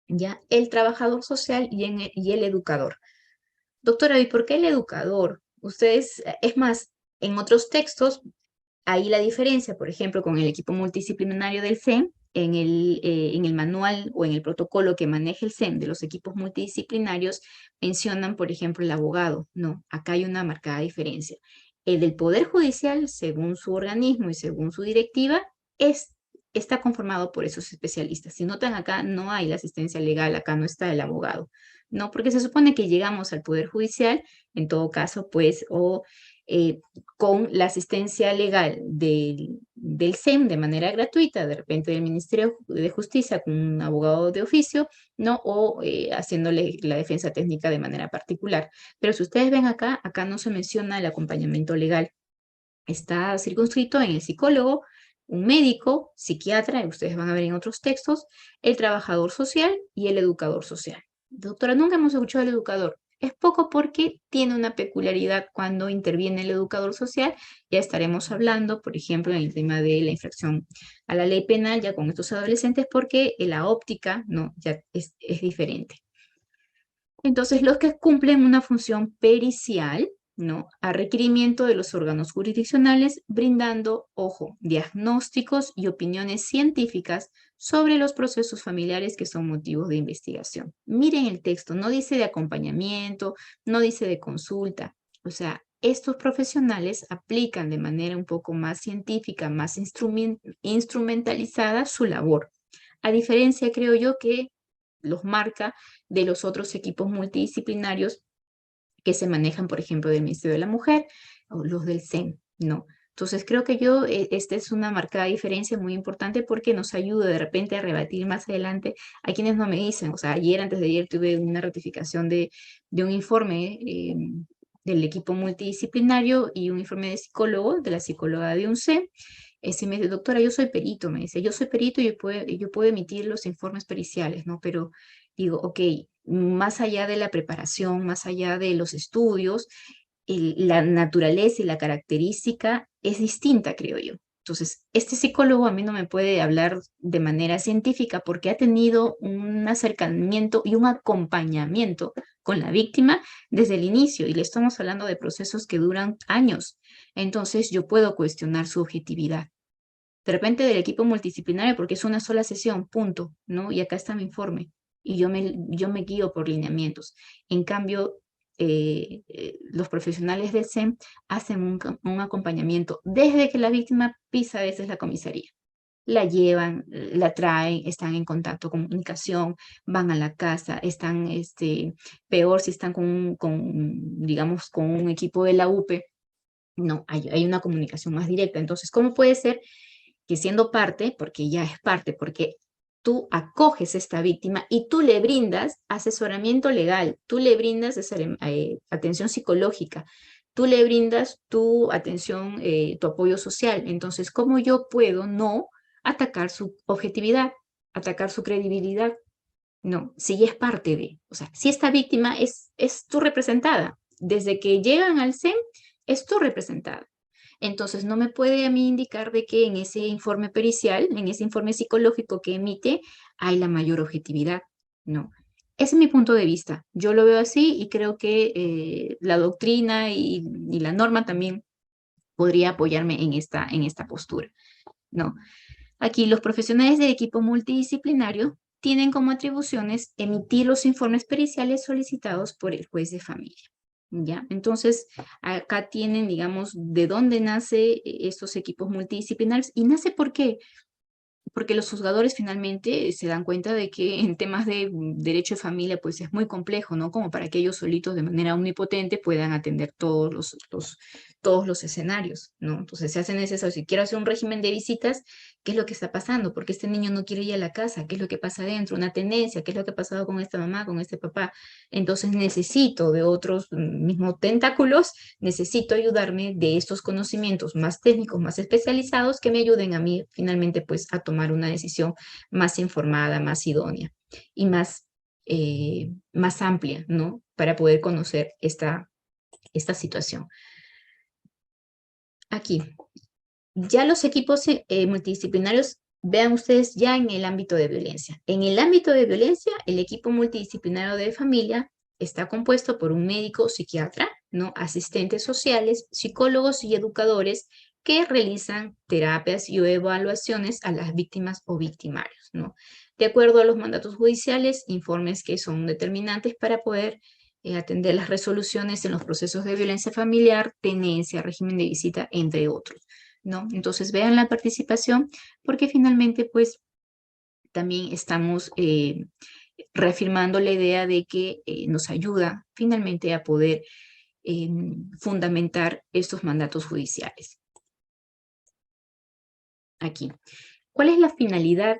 ¿ya? El trabajador social y el educador. Doctora, ¿y por qué el educador? Ustedes, es más, en otros textos, ahí la diferencia, por ejemplo, con el equipo multidisciplinario del CEN, en el manual o en el protocolo que maneja el CEN de los equipos multidisciplinarios, mencionan, por ejemplo, el abogado. No, acá hay una marcada diferencia. El del Poder Judicial, según su organismo y según su directiva, está conformado por esos especialistas. Si notan acá, no hay la asistencia legal, acá no está el abogado. No, porque se supone que llegamos al Poder Judicial, en todo caso, pues, con la asistencia legal del SEM de manera gratuita, de repente del Ministerio de Justicia con un abogado de oficio, ¿no? O haciéndole la defensa técnica de manera particular. Pero si ustedes ven acá no se menciona el acompañamiento legal. Está circunscrito en el psicólogo, un médico, psiquiatra, y ustedes van a ver en otros textos, el trabajador social y el educador social. Doctora, nunca hemos escuchado al educador. Es poco porque tiene una peculiaridad cuando interviene el educador social. Ya estaremos hablando, por ejemplo, en el tema de la infracción a la ley penal, ya con estos adolescentes, porque la óptica, ¿no? Ya es diferente. Entonces, los que cumplen una función pericial, ¿no? A requerimiento de los órganos jurisdiccionales, brindando, ojo, diagnósticos y opiniones científicas sobre los procesos familiares que son motivos de investigación. Miren el texto, no dice de acompañamiento, no dice de consulta. O sea, estos profesionales aplican de manera un poco más científica, más instrumentalizada su labor. A diferencia, creo yo, que los marca de los otros equipos multidisciplinarios que se manejan, por ejemplo, del Ministerio de la Mujer o los del CEN, ¿no? Entonces, creo que esta es una marcada diferencia muy importante porque nos ayuda de repente a rebatir más adelante a quienes no me dicen. O sea, antes de ayer, tuve una ratificación de un informe del equipo multidisciplinario y un informe de psicólogo, de la psicóloga de un CEN. Me dice, doctora, yo soy perito, me dice, yo soy perito y yo puedo emitir los informes periciales, ¿no? Pero digo, ok, más allá de la preparación, más allá de los estudios, la naturaleza y la característica es distinta, creo yo. Entonces, este psicólogo a mí no me puede hablar de manera científica porque ha tenido un acercamiento y un acompañamiento con la víctima desde el inicio y le estamos hablando de procesos que duran años. Entonces, yo puedo cuestionar su objetividad. De repente del equipo multidisciplinario porque es una sola sesión, punto, ¿no? Y acá está mi informe y yo me guío por lineamientos. En cambio, los profesionales del CEM hacen un acompañamiento desde que la víctima pisa a veces la comisaría. La llevan, la traen, están en contacto, comunicación, van a la casa, están, peor si están digamos, con un equipo de la UPE. No, hay una comunicación más directa. Entonces, ¿cómo puede ser que siendo parte, porque ya es parte, porque tú acoges a esta víctima y tú le brindas asesoramiento legal, tú le brindas atención psicológica, tú le brindas tu atención, tu apoyo social? Entonces, ¿cómo yo puedo no atacar su objetividad, atacar su credibilidad? No, si ella es parte de, o sea, si esta víctima es tu representada, desde que llegan al CEN, es tu representada. Entonces, no me puede a mí indicar de que en ese informe pericial, en ese informe psicológico que emite, hay la mayor objetividad. No. Ese es mi punto de vista. Yo lo veo así y creo que la doctrina y la norma también podría apoyarme en esta postura. No. Aquí los profesionales del equipo multidisciplinario tienen como atribuciones emitir los informes periciales solicitados por el juez de familia. ¿Ya? Entonces, acá tienen, digamos, de dónde nace estos equipos multidisciplinarios y nace ¿por qué? Porque los juzgadores finalmente se dan cuenta de que en temas de derecho de familia pues es muy complejo, ¿no? Como para que ellos solitos de manera omnipotente puedan atender todos los escenarios, ¿no? Entonces se hace necesario, si quiero hacer un régimen de visitas, ¿qué es lo que está pasando? ¿Por qué este niño no quiere ir a la casa? ¿Qué es lo que pasa adentro? Una tendencia, ¿qué es lo que ha pasado con esta mamá, con este papá? Entonces necesito de otros mismos tentáculos, necesito ayudarme de estos conocimientos más técnicos, más especializados, que me ayuden a mí finalmente pues a tomar una decisión más informada, más idónea y más amplia, ¿no? Para poder conocer esta situación. Aquí, ya los equipos multidisciplinarios, vean ustedes ya en el ámbito de violencia. En el ámbito de violencia, el equipo multidisciplinario de familia está compuesto por un médico psiquiatra, ¿no? Asistentes sociales, psicólogos y educadores que realizan terapias y evaluaciones a las víctimas o victimarios, ¿no? De acuerdo a los mandatos judiciales, informes que son determinantes para poder atender las resoluciones en los procesos de violencia familiar, tenencia, régimen de visita, entre otros, ¿no? Entonces vean la participación porque finalmente pues también estamos reafirmando la idea de que nos ayuda finalmente a poder fundamentar estos mandatos judiciales. Aquí. ¿Cuál es la finalidad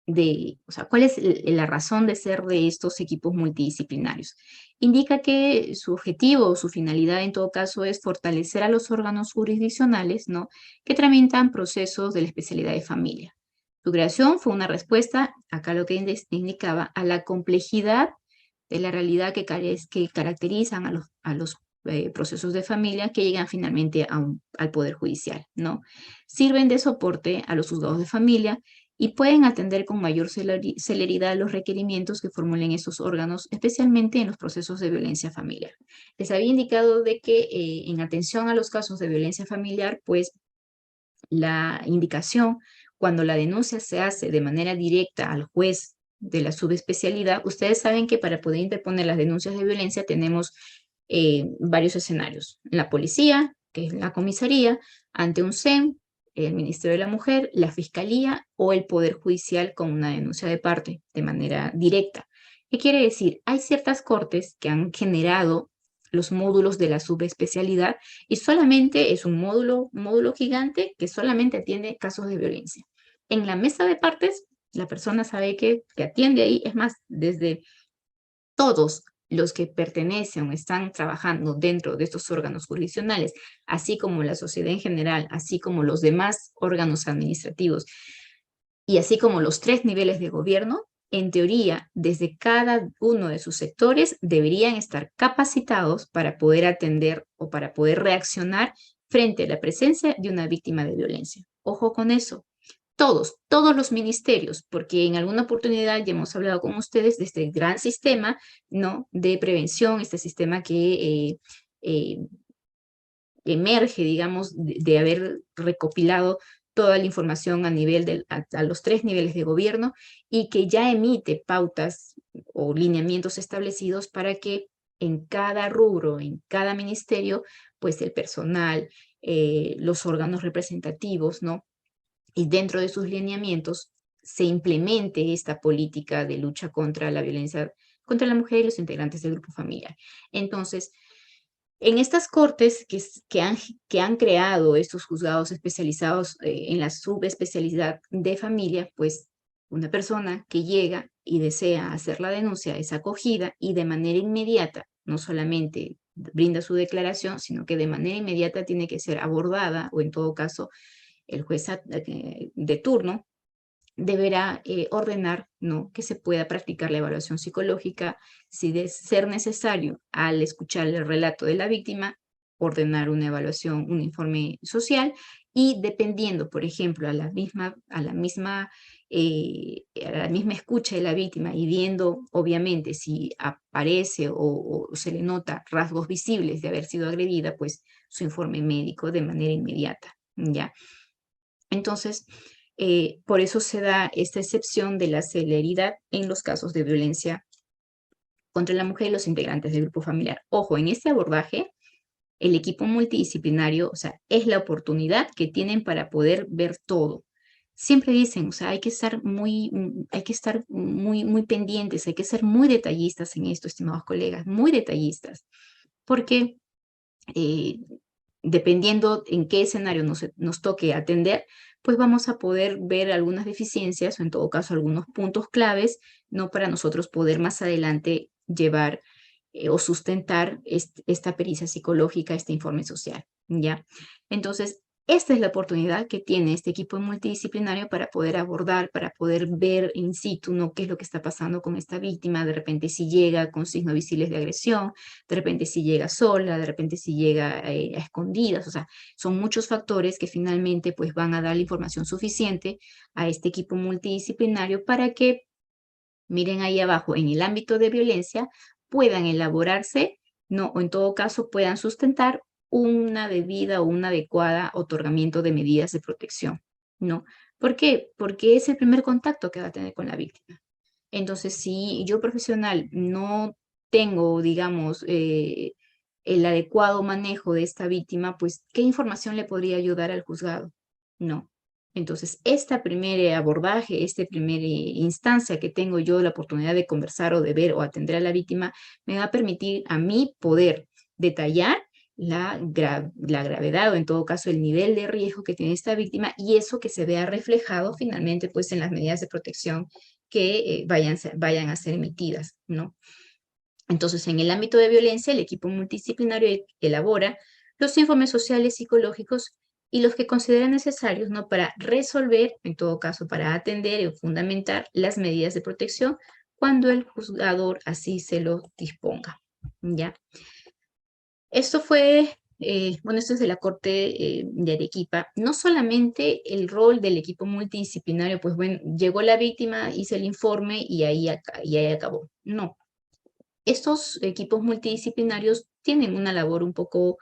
o sea, cuál es la razón de ser de estos equipos multidisciplinarios? Indica que su objetivo o su finalidad en todo caso es fortalecer a los órganos jurisdiccionales, ¿no? Que tramitan procesos de la especialidad de familia. Su creación fue una respuesta, acá lo que indicaba, a la complejidad de la realidad que caracterizan a los procesos de familia que llegan finalmente al Poder Judicial, ¿no? Sirven de soporte a los juzgados de familia y pueden atender con mayor celeridad los requerimientos que formulen esos órganos, especialmente en los procesos de violencia familiar. Les había indicado de que en atención a los casos de violencia familiar, pues la indicación, cuando la denuncia se hace de manera directa al juez de la subespecialidad, ustedes saben que para poder interponer las denuncias de violencia tenemos varios escenarios. La policía, que es la comisaría, ante un SEM, el Ministerio de la Mujer, la Fiscalía o el Poder Judicial con una denuncia de parte de manera directa. ¿Qué quiere decir? Hay ciertas cortes que han generado los módulos de la subespecialidad y solamente es un módulo gigante que solamente atiende casos de violencia. En la mesa de partes, la persona sabe que atiende ahí, es más, desde todos los que pertenecen o están trabajando dentro de estos órganos jurisdiccionales, así como la sociedad en general, así como los demás órganos administrativos y así como los 3 niveles de gobierno, en teoría, desde cada uno de sus sectores deberían estar capacitados para poder atender o para poder reaccionar frente a la presencia de una víctima de violencia. Ojo con eso. Todos los ministerios, porque en alguna oportunidad ya hemos hablado con ustedes de este gran sistema, ¿no?, de prevención, este sistema que eh, emerge, digamos, de haber recopilado toda la información a nivel a los 3 niveles de gobierno y que ya emite pautas o lineamientos establecidos para que en cada rubro, en cada ministerio, pues el personal, los órganos representativos, ¿no?, y dentro de sus lineamientos se implemente esta política de lucha contra la violencia contra la mujer y los integrantes del grupo familiar. Entonces, en estas cortes que han creado estos juzgados especializados en la subespecialidad de familia, pues una persona que llega y desea hacer la denuncia es acogida y de manera inmediata, no solamente brinda su declaración, sino que de manera inmediata tiene que ser abordada o en todo caso el juez de turno deberá ordenar, ¿no?, que se pueda practicar la evaluación psicológica, si de ser necesario, al escuchar el relato de la víctima, ordenar una evaluación, un informe social, y dependiendo, por ejemplo, a la misma escucha de la víctima y viendo, obviamente, si aparece o se le nota rasgos visibles de haber sido agredida, pues su informe médico de manera inmediata, ¿ya? Entonces, por eso se da esta excepción de la celeridad en los casos de violencia contra la mujer y los integrantes del grupo familiar. Ojo, en este abordaje, el equipo multidisciplinario, o sea, es la oportunidad que tienen para poder ver todo. Siempre dicen, o sea, hay que estar muy pendientes, hay que ser muy detallistas en esto, estimados colegas, muy detallistas, porque eh, dependiendo en qué escenario nos toque atender, pues vamos a poder ver algunas deficiencias o en todo caso algunos puntos claves, ¿no?, para nosotros poder más adelante llevar o sustentar esta pericia psicológica, este informe social, ¿ya? Entonces, esta es la oportunidad que tiene este equipo multidisciplinario para poder abordar, para poder ver in situ, ¿no?, qué es lo que está pasando con esta víctima, de repente si llega con signos visibles de agresión, de repente si llega sola, de repente si llega a escondidas, o sea, son muchos factores que finalmente pues van a dar la información suficiente a este equipo multidisciplinario para que, miren ahí abajo, en el ámbito de violencia, puedan elaborarse, ¿no?, o en todo caso puedan sustentar una debida o un adecuado otorgamiento de medidas de protección, ¿no? ¿Por qué? Porque es el primer contacto que va a tener con la víctima. Entonces, si yo profesional no tengo, digamos, el adecuado manejo de esta víctima, pues, ¿qué información le podría ayudar al juzgado? No. Entonces, este primer abordaje, esta primera instancia que tengo yo la oportunidad de conversar o de ver o atender a la víctima, me va a permitir a mí poder detallar la gravedad o en todo caso el nivel de riesgo que tiene esta víctima y eso que se vea reflejado finalmente pues en las medidas de protección que vayan a ser emitidas, ¿no? Entonces, en el ámbito de violencia, el equipo multidisciplinario elabora los informes sociales, psicológicos y los que considera necesarios, ¿no?, para resolver, en todo caso, para atender o fundamentar las medidas de protección cuando el juzgador así se lo disponga, ¿ya? Esto fue, bueno, esto es de la Corte de Arequipa. No solamente el rol del equipo multidisciplinario, pues bueno, llegó la víctima, hice el informe y y ahí acabó. No, estos equipos multidisciplinarios tienen una labor un poco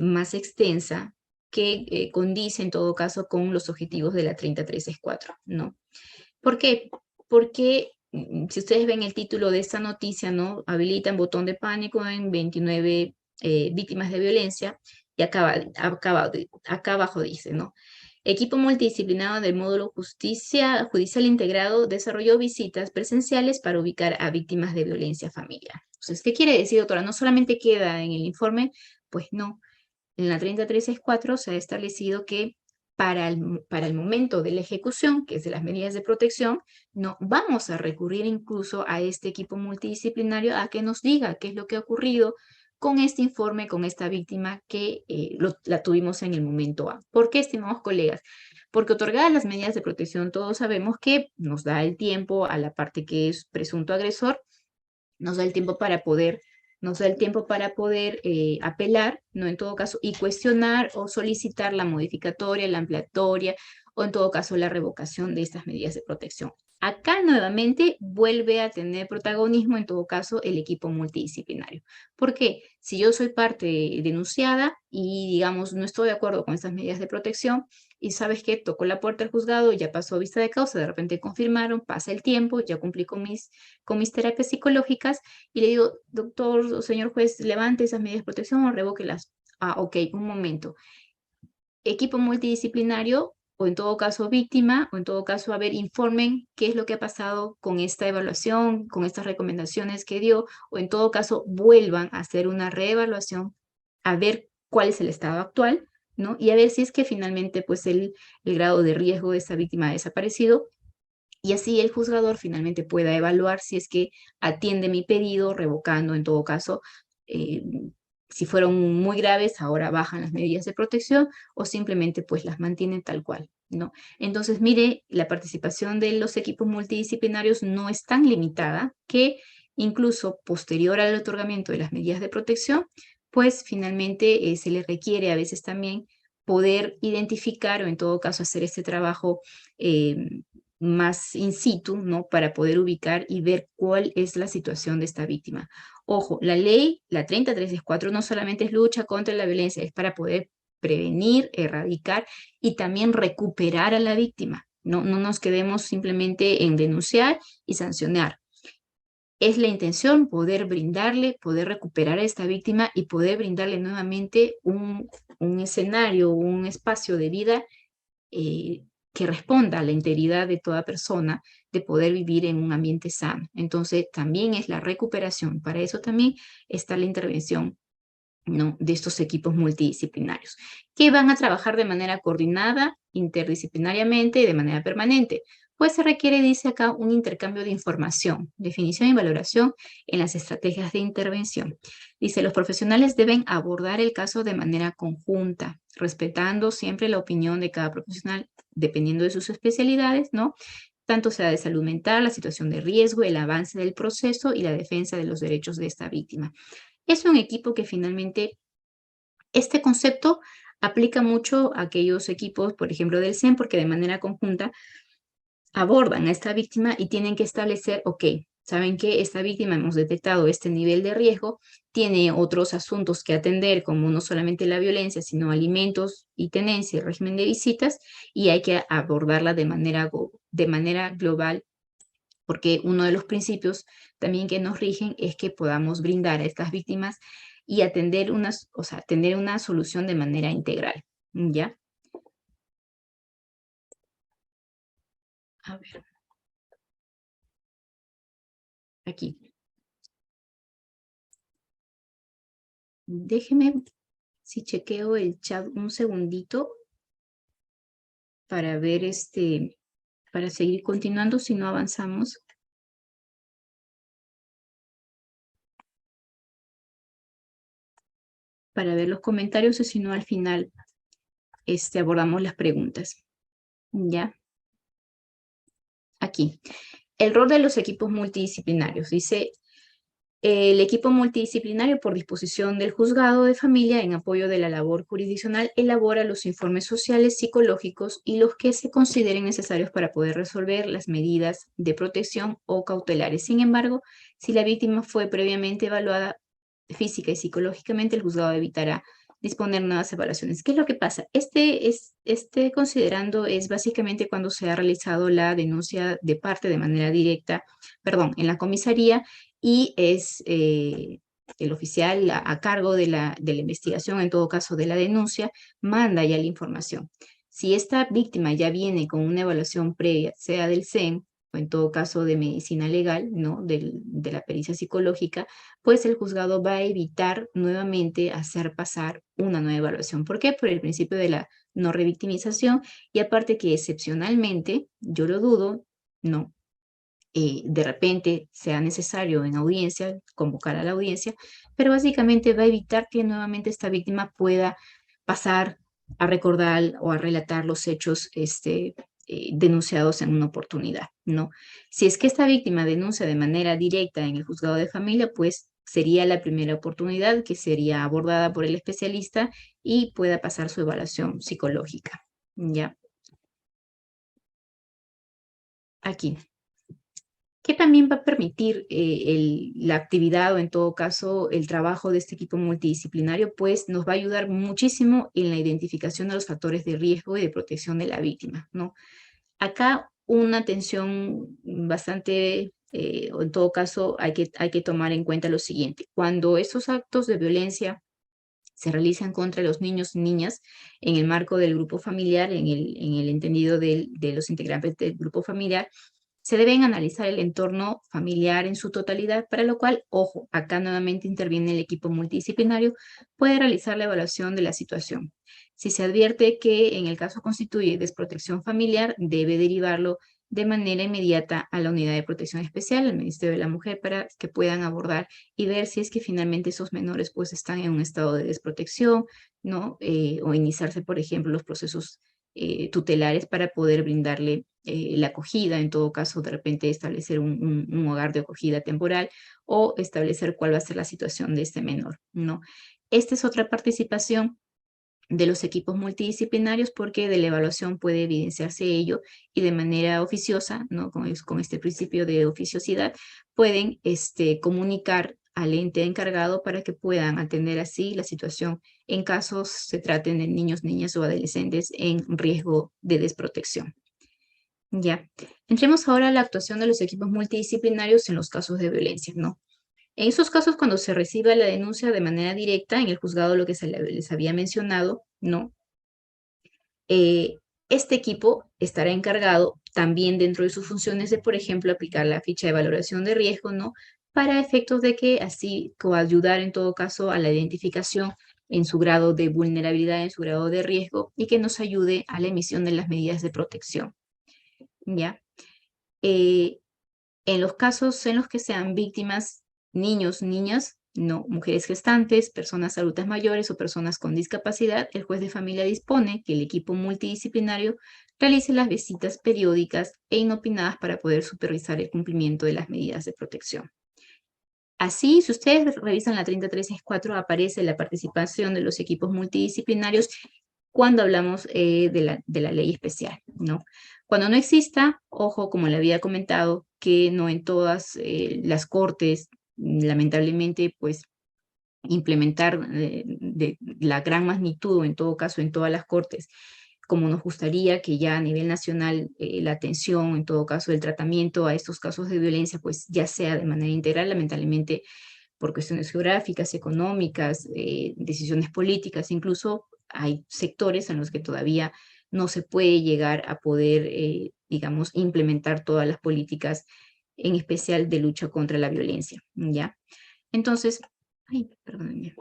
más extensa que condice en todo caso con los objetivos de la 30364, ¿no? ¿Por qué? Porque si ustedes ven el título de esta noticia, ¿no? Habilitan botón de pánico en 29 víctimas de violencia y acá abajo dice, ¿no? Equipo multidisciplinado del módulo judicial integrado desarrolló visitas presenciales para ubicar a víctimas de violencia familiar. Entonces, ¿qué quiere decir, doctora? No solamente queda en el informe, pues no. En la 30364 se ha establecido que para el momento de la ejecución, que es de las medidas de protección, no vamos a recurrir incluso a este equipo multidisciplinario a que nos diga qué es lo que ha ocurrido con este informe, con esta víctima que la tuvimos en el momento A. ¿Por qué, estimados colegas? Porque otorgadas las medidas de protección, todos sabemos que nos da el tiempo a la parte que es presunto agresor, nos da el tiempo para poder apelar, ¿no? En todo caso, y cuestionar o solicitar la modificatoria, la ampliatoria, o en todo caso la revocación de estas medidas de protección. Acá nuevamente vuelve a tener protagonismo, en todo caso, el equipo multidisciplinario. ¿Por qué? Si yo soy parte denunciada y, digamos, no estoy de acuerdo con estas medidas de protección, y sabes que tocó la puerta al juzgado, ya pasó vista de causa, de repente confirmaron, pasa el tiempo, ya cumplí con mis terapias psicológicas, y le digo, doctor o señor juez, levante esas medidas de protección o revóquelas. Ah, ok, un momento. Equipo multidisciplinario, o en todo caso víctima, o en todo caso, a ver, informen qué es lo que ha pasado con esta evaluación, con estas recomendaciones que dio, o en todo caso, vuelvan a hacer una reevaluación, a ver cuál es el estado actual, ¿no? Y a ver si es que finalmente, pues, el grado de riesgo de esta víctima ha desaparecido, y así el juzgador finalmente pueda evaluar si es que atiende mi pedido, revocando en todo caso, eh, si fueron muy graves, ahora bajan las medidas de protección o simplemente pues las mantienen tal cual, ¿no? Entonces, mire, la participación de los equipos multidisciplinarios no es tan limitada que incluso posterior al otorgamiento de las medidas de protección, pues finalmente se le requiere a veces también poder identificar o en todo caso hacer este trabajo más in situ, ¿no? Para poder ubicar y ver cuál es la situación de esta víctima. Ojo, la ley, la 30364, no solamente es lucha contra la violencia, es para poder prevenir, erradicar y también recuperar a la víctima. No, no nos quedemos simplemente en denunciar y sancionar. Es la intención poder brindarle, poder recuperar a esta víctima y poder brindarle nuevamente un escenario, un espacio de vida que responda a la integridad de toda persona de poder vivir en un ambiente sano. Entonces, también es la recuperación. Para eso también está la intervención, ¿no? De estos equipos multidisciplinarios, que van a trabajar de manera coordinada, interdisciplinariamente y de manera permanente. Pues se requiere, dice acá, un intercambio de información, definición y valoración en las estrategias de intervención. Dice, los profesionales deben abordar el caso de manera conjunta, respetando siempre la opinión de cada profesional, dependiendo de sus especialidades, ¿no? Tanto sea de salud mental, la situación de riesgo, el avance del proceso y la defensa de los derechos de esta víctima. Es un equipo que finalmente, este concepto aplica mucho a aquellos equipos, por ejemplo, del CEN, porque de manera conjunta abordan a esta víctima y tienen que establecer, ok, saben que esta víctima hemos detectado este nivel de riesgo, tiene otros asuntos que atender, como no solamente la violencia, sino alimentos y tenencia y régimen de visitas, y hay que abordarla de manera global, porque uno de los principios también que nos rigen es que podamos brindar a estas víctimas y atender tener una solución de manera integral, ¿ya? A ver, aquí. Déjeme si chequeo el chat un segundito para ver para seguir continuando, si no avanzamos, para ver los comentarios, o si no, al final abordamos las preguntas. ¿Ya? Aquí. El rol de los equipos multidisciplinarios. Dice, el equipo multidisciplinario, por disposición del juzgado de familia, en apoyo de la labor jurisdiccional, elabora los informes sociales, psicológicos y los que se consideren necesarios para poder resolver las medidas de protección o cautelares. Sin embargo, si la víctima fue previamente evaluada física y psicológicamente, el juzgado evitará disponer nuevas evaluaciones. ¿Qué es lo que pasa? Este considerando es básicamente cuando se ha realizado la denuncia de parte de manera directa, perdón, en la comisaría, y es el oficial a cargo de la investigación, en todo caso de la denuncia, manda ya la información. Si esta víctima ya viene con una evaluación previa, sea del CEN o en todo caso de medicina legal, ¿no? De la pericia psicológica, pues el juzgado va a evitar nuevamente hacer pasar una nueva evaluación. ¿Por qué? Por el principio de la no revictimización, y aparte que excepcionalmente, yo lo dudo, no, de repente sea necesario en audiencia, convocar a la audiencia, pero básicamente va a evitar que nuevamente esta víctima pueda pasar a recordar o a relatar los hechos denunciados en una oportunidad, ¿no? Si es que esta víctima denuncia de manera directa en el juzgado de familia, pues sería la primera oportunidad que sería abordada por el especialista y pueda pasar su evaluación psicológica, ¿ya? Aquí. Que también va a permitir la actividad o en todo caso el trabajo de este equipo multidisciplinario, pues nos va a ayudar muchísimo en la identificación de los factores de riesgo y de protección de la víctima, ¿no? Acá una atención bastante, o en todo caso hay que tomar en cuenta lo siguiente: cuando estos actos de violencia se realizan contra los niños y niñas en el marco del grupo familiar, en el entendido de los integrantes del grupo familiar, se deben analizar el entorno familiar en su totalidad, para lo cual, ojo, acá nuevamente interviene el equipo multidisciplinario, puede realizar la evaluación de la situación. Si se advierte que en el caso constituye desprotección familiar, debe derivarlo de manera inmediata a la Unidad de Protección Especial, al Ministerio de la Mujer, para que puedan abordar y ver si es que finalmente esos menores pues están en un estado de desprotección, ¿no? O iniciarse, por ejemplo, los procesos tutelares para poder brindarle la acogida, en todo caso, de repente establecer un hogar de acogida temporal o establecer cuál va a ser la situación de este menor, ¿no? Esta es otra participación de los equipos multidisciplinarios, porque de la evaluación puede evidenciarse ello y de manera oficiosa, ¿no? Con este principio de oficiosidad, pueden comunicar al ente encargado para que puedan atender así la situación en casos se traten de niños, niñas o adolescentes en riesgo de desprotección. Ya, entremos ahora a la actuación de los equipos multidisciplinarios en los casos de violencia, ¿no? En esos casos, cuando se reciba la denuncia de manera directa en el juzgado, lo que les había mencionado, ¿no? Eh, este equipo estará encargado también dentro de sus funciones de, por ejemplo, aplicar la ficha de valoración de riesgo, ¿no? Para efectos de que así coayudar en todo caso a la identificación en su grado de vulnerabilidad, en su grado de riesgo, y que nos ayude a la emisión de las medidas de protección, ¿ya? Eh, en los casos en los que sean víctimas niños, niñas, no, mujeres gestantes, personas adultas mayores o personas con discapacidad, el juez de familia dispone que el equipo multidisciplinario realice las visitas periódicas e inopinadas para poder supervisar el cumplimiento de las medidas de protección. Así, si ustedes revisan la 3364, aparece la participación de los equipos multidisciplinarios cuando hablamos de la ley especial, ¿no? Cuando no exista, ojo, como le había comentado, que no en todas las cortes, lamentablemente, pues implementar de la gran magnitud, o en todo caso en todas las cortes, como nos gustaría que ya a nivel nacional la atención, en todo caso el tratamiento a estos casos de violencia, pues ya sea de manera integral, lamentablemente por cuestiones geográficas, económicas, decisiones políticas, incluso hay sectores en los que todavía no se puede llegar a poder, digamos, implementar todas las políticas, en especial de lucha contra la violencia, ¿ya? Entonces, ay, perdónenme.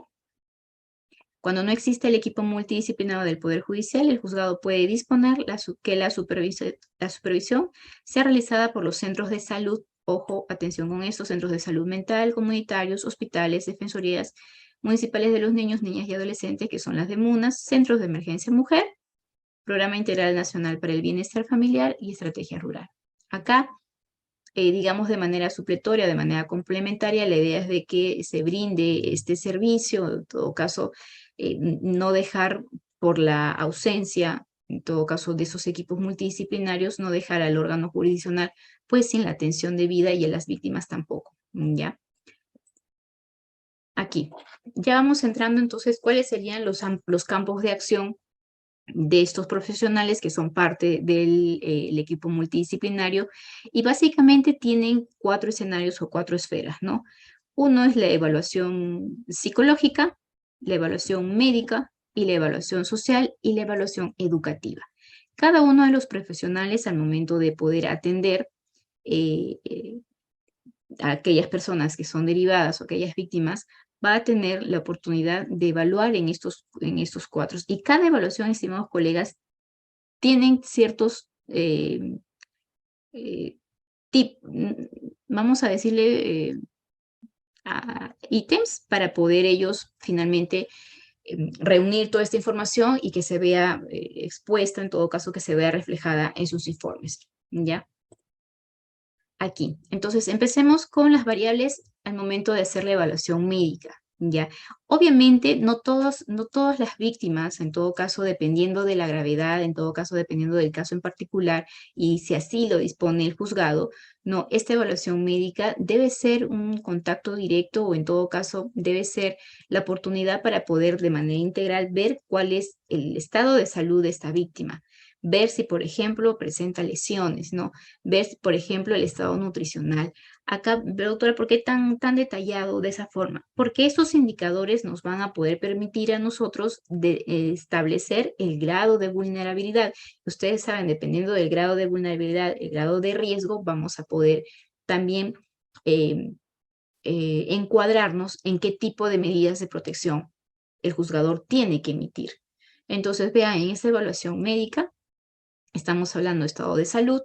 Cuando no existe el equipo multidisciplinario del Poder Judicial, el juzgado puede disponer que la supervisión sea realizada por los centros de salud. Ojo, atención con estos centros de salud mental, comunitarios, hospitales, defensorías municipales de los niños, niñas y adolescentes, que son las de MUNAS, Centros de Emergencia Mujer, Programa Integral Nacional para el Bienestar Familiar y Estrategia Rural. Acá digamos, de manera supletoria, de manera complementaria. La idea es de que se brinde este servicio, en todo caso, no dejar por la ausencia, en todo caso, de esos equipos multidisciplinarios, no dejar al órgano jurisdiccional, pues, sin la atención debida y a las víctimas tampoco, ¿ya? Aquí, ya vamos entrando entonces, ¿cuáles serían los campos de acción de estos profesionales que son parte del el equipo multidisciplinario? Y básicamente tienen 4 escenarios o 4 esferas, ¿no? Uno es la evaluación psicológica, la evaluación médica y la evaluación social y la evaluación educativa. Cada uno de los profesionales, al momento de poder atender eh, eh, a aquellas personas que son derivadas o aquellas víctimas, va a tener la oportunidad de evaluar en estos 4. Y cada evaluación, estimados colegas, tienen ciertos eh, vamos a decirle, ítems para poder ellos finalmente reunir toda esta información y que se vea expuesta, en todo caso que se vea reflejada en sus informes, ¿ya? Aquí. Entonces, empecemos con las variables al momento de hacer la evaluación médica, ¿ya? Obviamente, no todas las víctimas, en todo caso, dependiendo de la gravedad, en todo caso, dependiendo del caso en particular, y si así lo dispone el juzgado, no, esta evaluación médica debe ser un contacto directo o en todo caso debe ser la oportunidad para poder de manera integral ver cuál es el estado de salud de esta víctima, ver si, por ejemplo, presenta lesiones, ¿no? Ver, por ejemplo, el estado nutricional. Acá, doctora, ¿por qué tan detallado de esa forma? Porque estos indicadores nos van a poder permitir a nosotros establecer el grado de vulnerabilidad. Ustedes saben, dependiendo del grado de vulnerabilidad, el grado de riesgo, vamos a poder también encuadrarnos en qué tipo de medidas de protección el juzgador tiene que emitir. Entonces, vean, en esta evaluación médica, estamos hablando de estado de salud,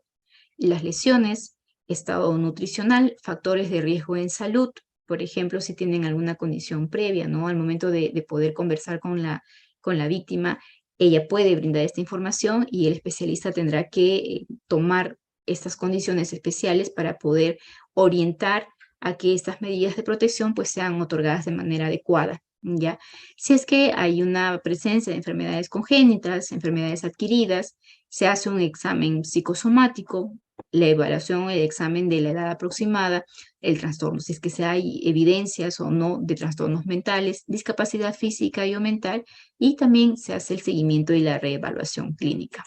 las lesiones, estado nutricional, factores de riesgo en salud, por ejemplo, si tienen alguna condición previa, ¿no? Al momento de poder conversar con la víctima, ella puede brindar esta información y el especialista tendrá que tomar estas condiciones especiales para poder orientar a que estas medidas de protección pues sean otorgadas de manera adecuada, ¿ya? Si es que hay una presencia de enfermedades congénitas, enfermedades adquiridas, se hace un examen psicosomático, la evaluación o el examen de la edad aproximada, el trastorno, si es que hay evidencias o no de trastornos mentales, discapacidad física y o mental, y también se hace el seguimiento y la reevaluación clínica.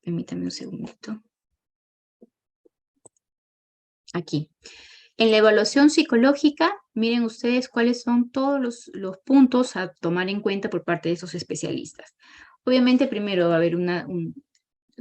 Permítame un segundito. Aquí. En la evaluación psicológica, miren ustedes cuáles son todos los puntos a tomar en cuenta por parte de esos especialistas. Obviamente, primero va a haber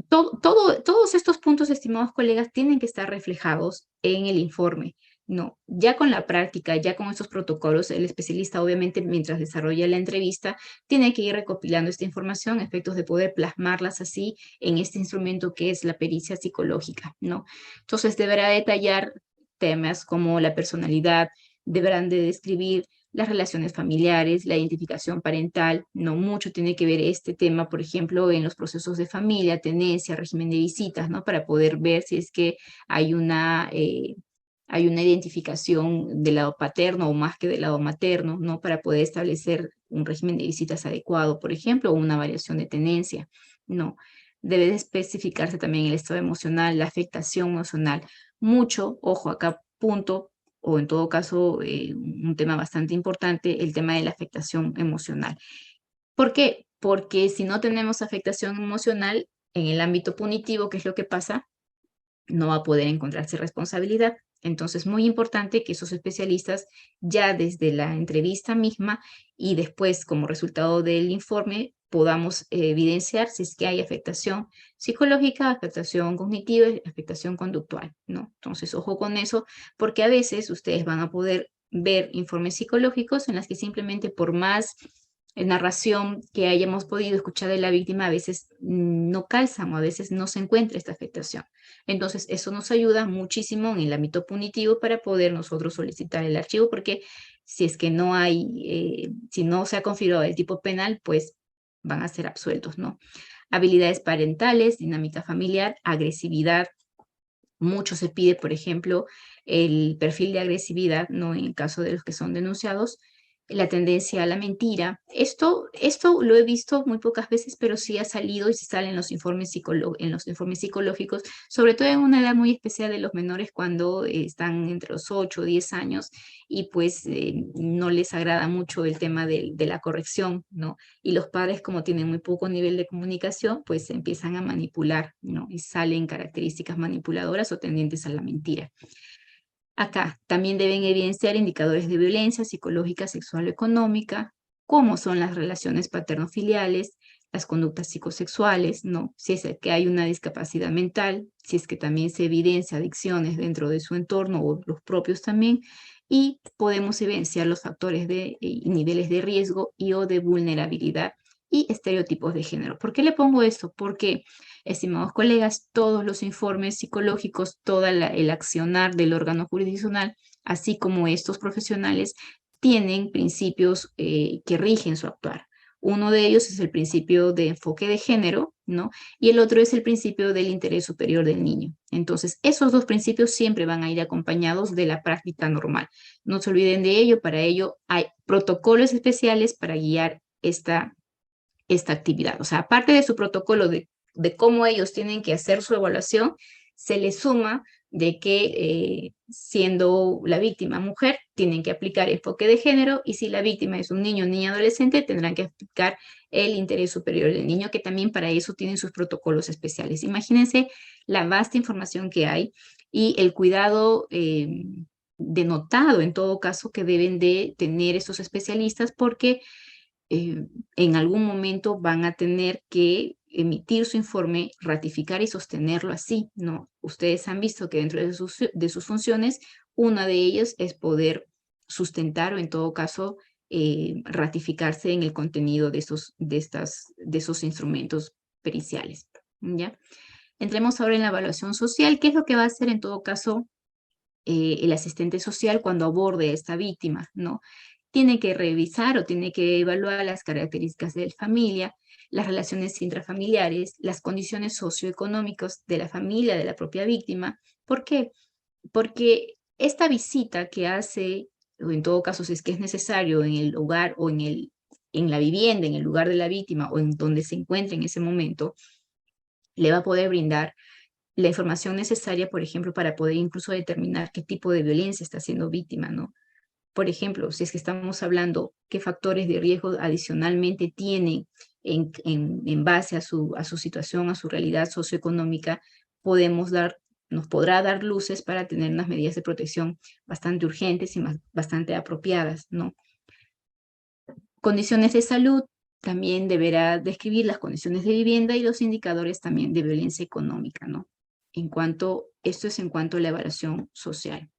todos estos puntos, estimados colegas, tienen que estar reflejados en el informe. No, ya con la práctica, ya con estos protocolos, el especialista obviamente mientras desarrolla la entrevista tiene que ir recopilando esta información a efectos de poder plasmarlas así en este instrumento que es la pericia psicológica, ¿no? Entonces deberá detallar temas como la personalidad, deberán de describir las relaciones familiares, la identificación parental, no mucho tiene que ver este tema, por ejemplo, en los procesos de familia, tenencia, régimen de visitas, ¿no? Para poder ver si es que hay hay una identificación del lado paterno o más que del lado materno, ¿no? Para poder establecer un régimen de visitas adecuado, por ejemplo, o una variación de tenencia, ¿no? Debe de especificarse también el estado emocional, la afectación emocional. Mucho, ojo, acá punto, o en todo caso un tema bastante importante, el tema de la afectación emocional. ¿Por qué? Porque si no tenemos afectación emocional en el ámbito punitivo, ¿qué es lo que pasa? No va a poder encontrarse responsabilidad. Entonces, muy importante que esos especialistas ya desde la entrevista misma y después como resultado del informe podamos evidenciar si es que hay afectación psicológica, afectación cognitiva, afectación conductual, ¿no? Entonces, ojo con eso, porque a veces ustedes van a poder ver informes psicológicos en las que simplemente por más narración que hayamos podido escuchar de la víctima, a veces no calzan o a veces no se encuentra esta afectación. Entonces, eso nos ayuda muchísimo en el ámbito punitivo para poder nosotros solicitar el archivo, porque si es que no hay, si no se ha configurado el tipo penal, pues van a ser absueltos, ¿no? Habilidades parentales, dinámica familiar, agresividad, Mucho se pide, por ejemplo, el perfil de agresividad, ¿no? En el caso de los que son denunciados, la tendencia a la mentira. Esto lo he visto muy pocas veces, pero sí ha salido y se sale en los en los informes psicológicos, sobre todo en una edad muy especial de los menores cuando están entre los 8 o 10 años y pues no les agrada mucho el tema de la corrección, ¿no? Y los padres, como tienen muy poco nivel de comunicación, pues empiezan a manipular, ¿no? Y salen características manipuladoras o tendientes a la mentira. Acá también deben evidenciar indicadores de violencia psicológica, sexual o económica, como son las relaciones paterno-filiales, las conductas psicosexuales, ¿no? Si es que hay una discapacidad mental, si es que también se evidencia adicciones dentro de su entorno o los propios también, y podemos evidenciar los factores de niveles de riesgo y o de vulnerabilidad y estereotipos de género. ¿Por qué le pongo esto? Porque estimados colegas, todos los informes psicológicos, todo el accionar del órgano jurisdiccional, así como estos profesionales, tienen principios que rigen su actuar. Uno de ellos es el principio de enfoque de género, ¿no? Y el otro es el principio del interés superior del niño. Entonces, esos dos principios siempre van a ir acompañados de la práctica normal. No se olviden de ello, para ello hay protocolos especiales para guiar esta actividad. O sea, aparte de su protocolo de cómo ellos tienen que hacer su evaluación, se les suma de que siendo la víctima mujer, tienen que aplicar enfoque de género y si la víctima es un niño o niña adolescente, tendrán que aplicar el interés superior del niño, que también para eso tienen sus protocolos especiales. Imagínense la vasta información que hay y el cuidado denotado en todo caso que deben de tener estos especialistas porque en algún momento van a tener que emitir su informe, ratificar y sostenerlo así, ¿no? Ustedes han visto que dentro de sus funciones, una de ellas es poder sustentar o en todo caso ratificarse en el contenido de esos instrumentos periciales, ¿ya? Entremos ahora en la evaluación social. ¿Qué es lo que va a hacer en todo caso el asistente social cuando aborde a esta víctima, ¿no? Tiene que revisar o tiene que evaluar las características de la familia, las relaciones intrafamiliares, las condiciones socioeconómicas de la familia de la propia víctima. ¿Por qué? Porque esta visita que hace, o en todo caso si es que es necesario en el hogar o en la vivienda, en el lugar de la víctima o en donde se encuentre en ese momento, le va a poder brindar la información necesaria, por ejemplo, para poder incluso determinar qué tipo de violencia está siendo víctima, ¿no? Por ejemplo, si es que estamos hablando qué factores de riesgo adicionalmente tiene en base a su situación, a su realidad socioeconómica, nos podrá dar luces para tener unas medidas de protección bastante urgentes y bastante apropiadas, ¿no? Condiciones de salud, también deberá describir las condiciones de vivienda y los indicadores también de violencia económica, ¿no? Esto es en cuanto a la evaluación social.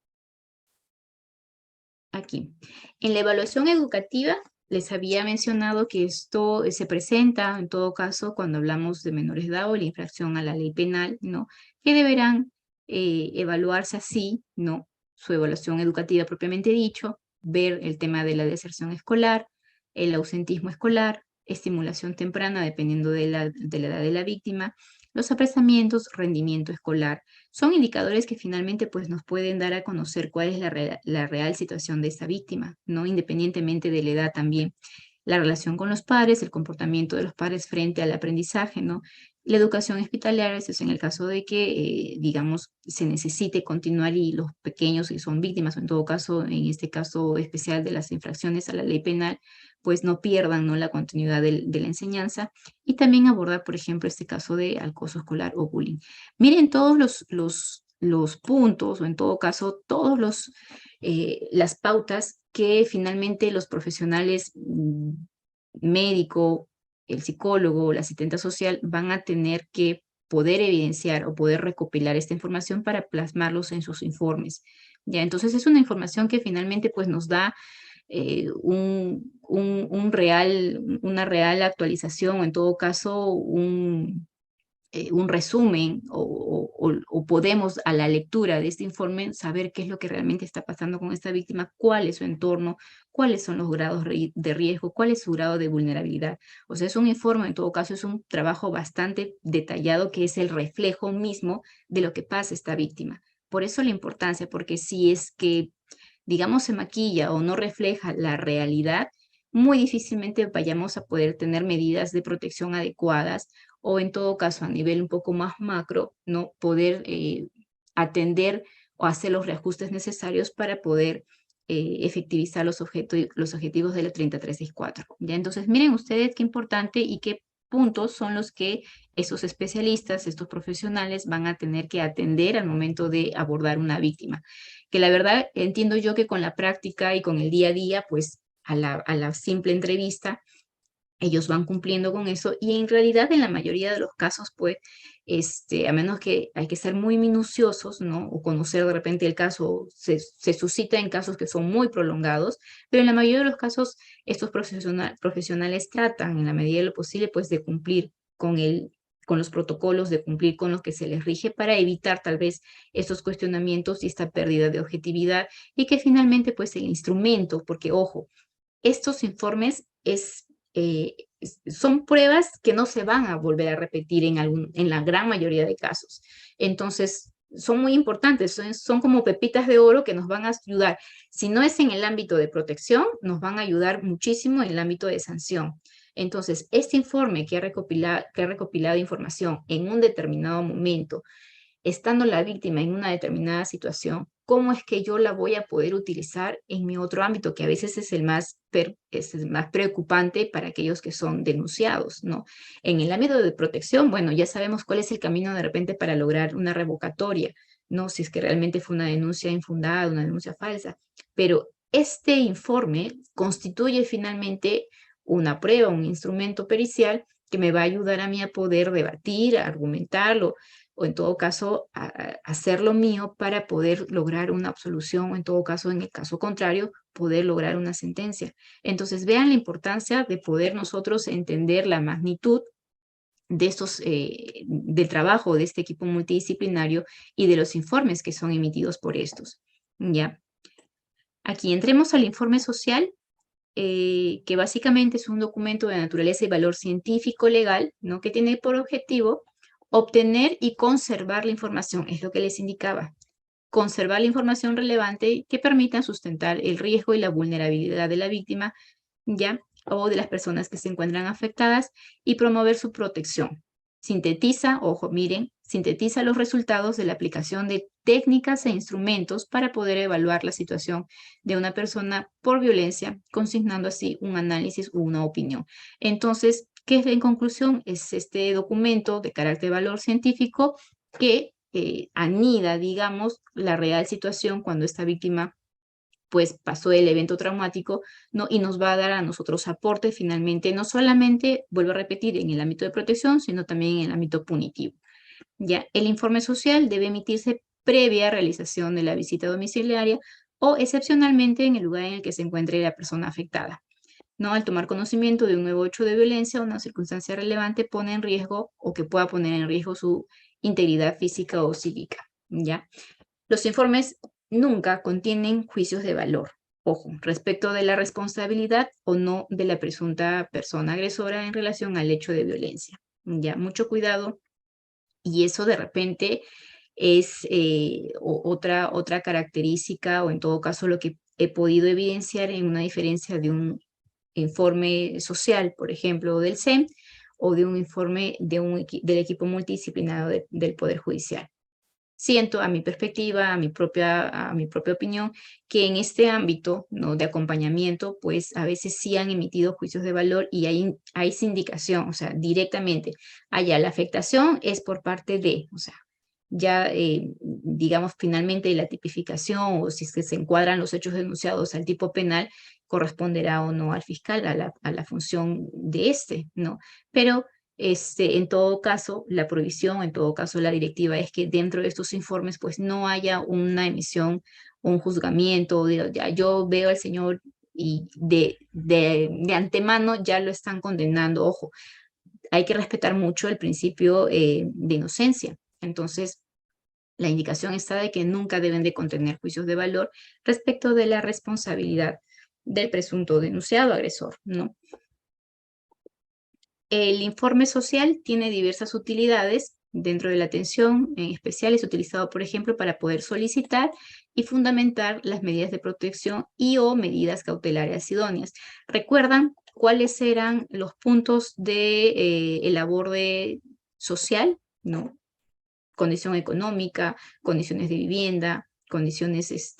Aquí. En la evaluación educativa, les había mencionado que esto se presenta, en todo caso, cuando hablamos de menores de edad o la infracción a la ley penal, ¿no? Que deberán evaluarse así, ¿no? Su evaluación educativa propiamente dicho, ver el tema de la deserción escolar, el ausentismo escolar, estimulación temprana, dependiendo de la edad de la víctima, los apresamientos, rendimiento escolar, son indicadores que finalmente pues, nos pueden dar a conocer cuál es la real situación de esta víctima, ¿no? Independientemente de la edad también. La relación con los padres, el comportamiento de los padres frente al aprendizaje, ¿no? La educación hospitalaria, eso es en el caso de que, digamos, se necesite continuar y los pequeños que son víctimas, o en todo caso, en este caso especial de las infracciones a la ley penal, pues no pierdan, ¿no? La continuidad de la enseñanza y también abordar, por ejemplo, este caso de acoso escolar o bullying. Miren todos los puntos, o en todo caso, las pautas que finalmente los profesionales médico, el psicólogo, la asistente social van a tener que poder evidenciar o poder recopilar esta información para plasmarlos en sus informes. Ya, entonces es una información que finalmente pues nos da una real actualización o en todo caso un resumen o podemos a la lectura de este informe saber qué es lo que realmente está pasando con esta víctima, cuál es su entorno, cuáles son los grados de riesgo, cuál es su grado de vulnerabilidad. O sea, es un informe, en todo caso, es un trabajo bastante detallado que es el reflejo mismo de lo que pasa a esta víctima. Por eso la importancia, porque si es que, digamos, se maquilla o no refleja la realidad, muy difícilmente vayamos a poder tener medidas de protección adecuadas o en todo caso a nivel un poco más macro, ¿no? Poder atender o hacer los reajustes necesarios para poder efectivizar los objetivos de la 3364. ¿Ya? Entonces, miren ustedes qué importante y qué puntos son los que esos especialistas, estos profesionales van a tener que atender al momento de abordar una víctima. Que la verdad entiendo yo que con la práctica y con el día a día, pues a la simple entrevista, ellos van cumpliendo con eso y en realidad en la mayoría de los casos, pues, a menos que hay que ser muy minuciosos, ¿no? O conocer de repente el caso, se suscita en casos que son muy prolongados, pero en la mayoría de los casos estos profesionales tratan en la medida de lo posible, pues, de cumplir con con los protocolos, de cumplir con lo que se les rige para evitar tal vez estos cuestionamientos y esta pérdida de objetividad y que finalmente, pues, el instrumento, porque ojo, estos informes son pruebas que no se van a volver a repetir en la gran mayoría de casos. Entonces, son muy importantes, son como pepitas de oro que nos van a ayudar. Si no es en el ámbito de protección, nos van a ayudar muchísimo en el ámbito de sanción. Entonces, este informe que ha recopilado información en un determinado momento, estando la víctima en una determinada situación, ¿cómo es que yo la voy a poder utilizar en mi otro ámbito, que a veces es el más preocupante para aquellos que son denunciados, ¿no? En el ámbito de protección, bueno, ya sabemos cuál es el camino de repente para lograr una revocatoria, ¿no? Si es que realmente fue una denuncia infundada, una denuncia falsa. Pero este informe constituye finalmente una prueba, un instrumento pericial que me va a ayudar a mí a poder debatir, a argumentarlo, o en todo caso hacer lo mío para poder lograr una absolución o en todo caso, en el caso contrario, poder lograr una sentencia. Entonces vean la importancia de poder nosotros entender la magnitud de del trabajo de este equipo multidisciplinario y de los informes que son emitidos por estos. ¿Ya? Aquí entremos al informe social, que básicamente es un documento de naturaleza y valor científico legal, ¿no? Que tiene por objetivo obtener y conservar la información, es lo que les indicaba. Conservar la información relevante que permita sustentar el riesgo y la vulnerabilidad de la víctima, ¿ya? O de las personas que se encuentran afectadas y promover su protección. Sintetiza, ojo, miren, sintetiza los resultados de la aplicación de técnicas e instrumentos para poder evaluar la situación de una persona por violencia, consignando así un análisis u una opinión. Entonces, ¿qué es en conclusión? Es este documento de carácter de valor científico que anida, digamos, la real situación cuando esta víctima pues pasó el evento traumático, ¿no? Y nos va a dar a nosotros aporte finalmente, no solamente, vuelvo a repetir, en el ámbito de protección, sino también en el ámbito punitivo. Ya, el informe social debe emitirse previa realización de la visita domiciliaria o excepcionalmente en el lugar en el que se encuentre la persona afectada. ¿No? Al tomar conocimiento de un nuevo hecho de violencia o una circunstancia relevante pone en riesgo o que pueda poner en riesgo su integridad física o psíquica. ¿Ya? Los informes nunca contienen juicios de valor, ojo, respecto de la responsabilidad o no de la presunta persona agresora en relación al hecho de violencia. Ya, mucho cuidado. Y eso de repente es otra característica o en todo caso lo que he podido evidenciar en una diferencia de un informe social, por ejemplo, del SEM o de un informe del equipo multidisciplinario del Poder Judicial. Siento a mi perspectiva, a mi propia opinión, que en este ámbito, ¿no? De acompañamiento, pues a veces sí han emitido juicios de valor y hay sindicación, o sea, directamente, allá la afectación es por parte de, o sea, ya, digamos, finalmente la tipificación o si es que se encuadran los hechos denunciados al tipo penal, corresponderá o no al fiscal, a la función de este, ¿no? Pero en todo caso, la prohibición, en todo caso, la directiva es que dentro de estos informes, pues no haya una emisión, un juzgamiento, ya yo veo al señor y de antemano ya lo están condenando. Ojo, hay que respetar mucho el principio de inocencia. Entonces, la indicación está de que nunca deben de contener juicios de valor respecto de la responsabilidad del presunto denunciado agresor, ¿no? El informe social tiene diversas utilidades. Dentro de la atención en especial es utilizado, por ejemplo, para poder solicitar y fundamentar las medidas de protección y o medidas cautelares idóneas. ¿Recuerdan cuáles eran los puntos de el aborde social? ¿No? Condición económica, condiciones de vivienda, condiciones,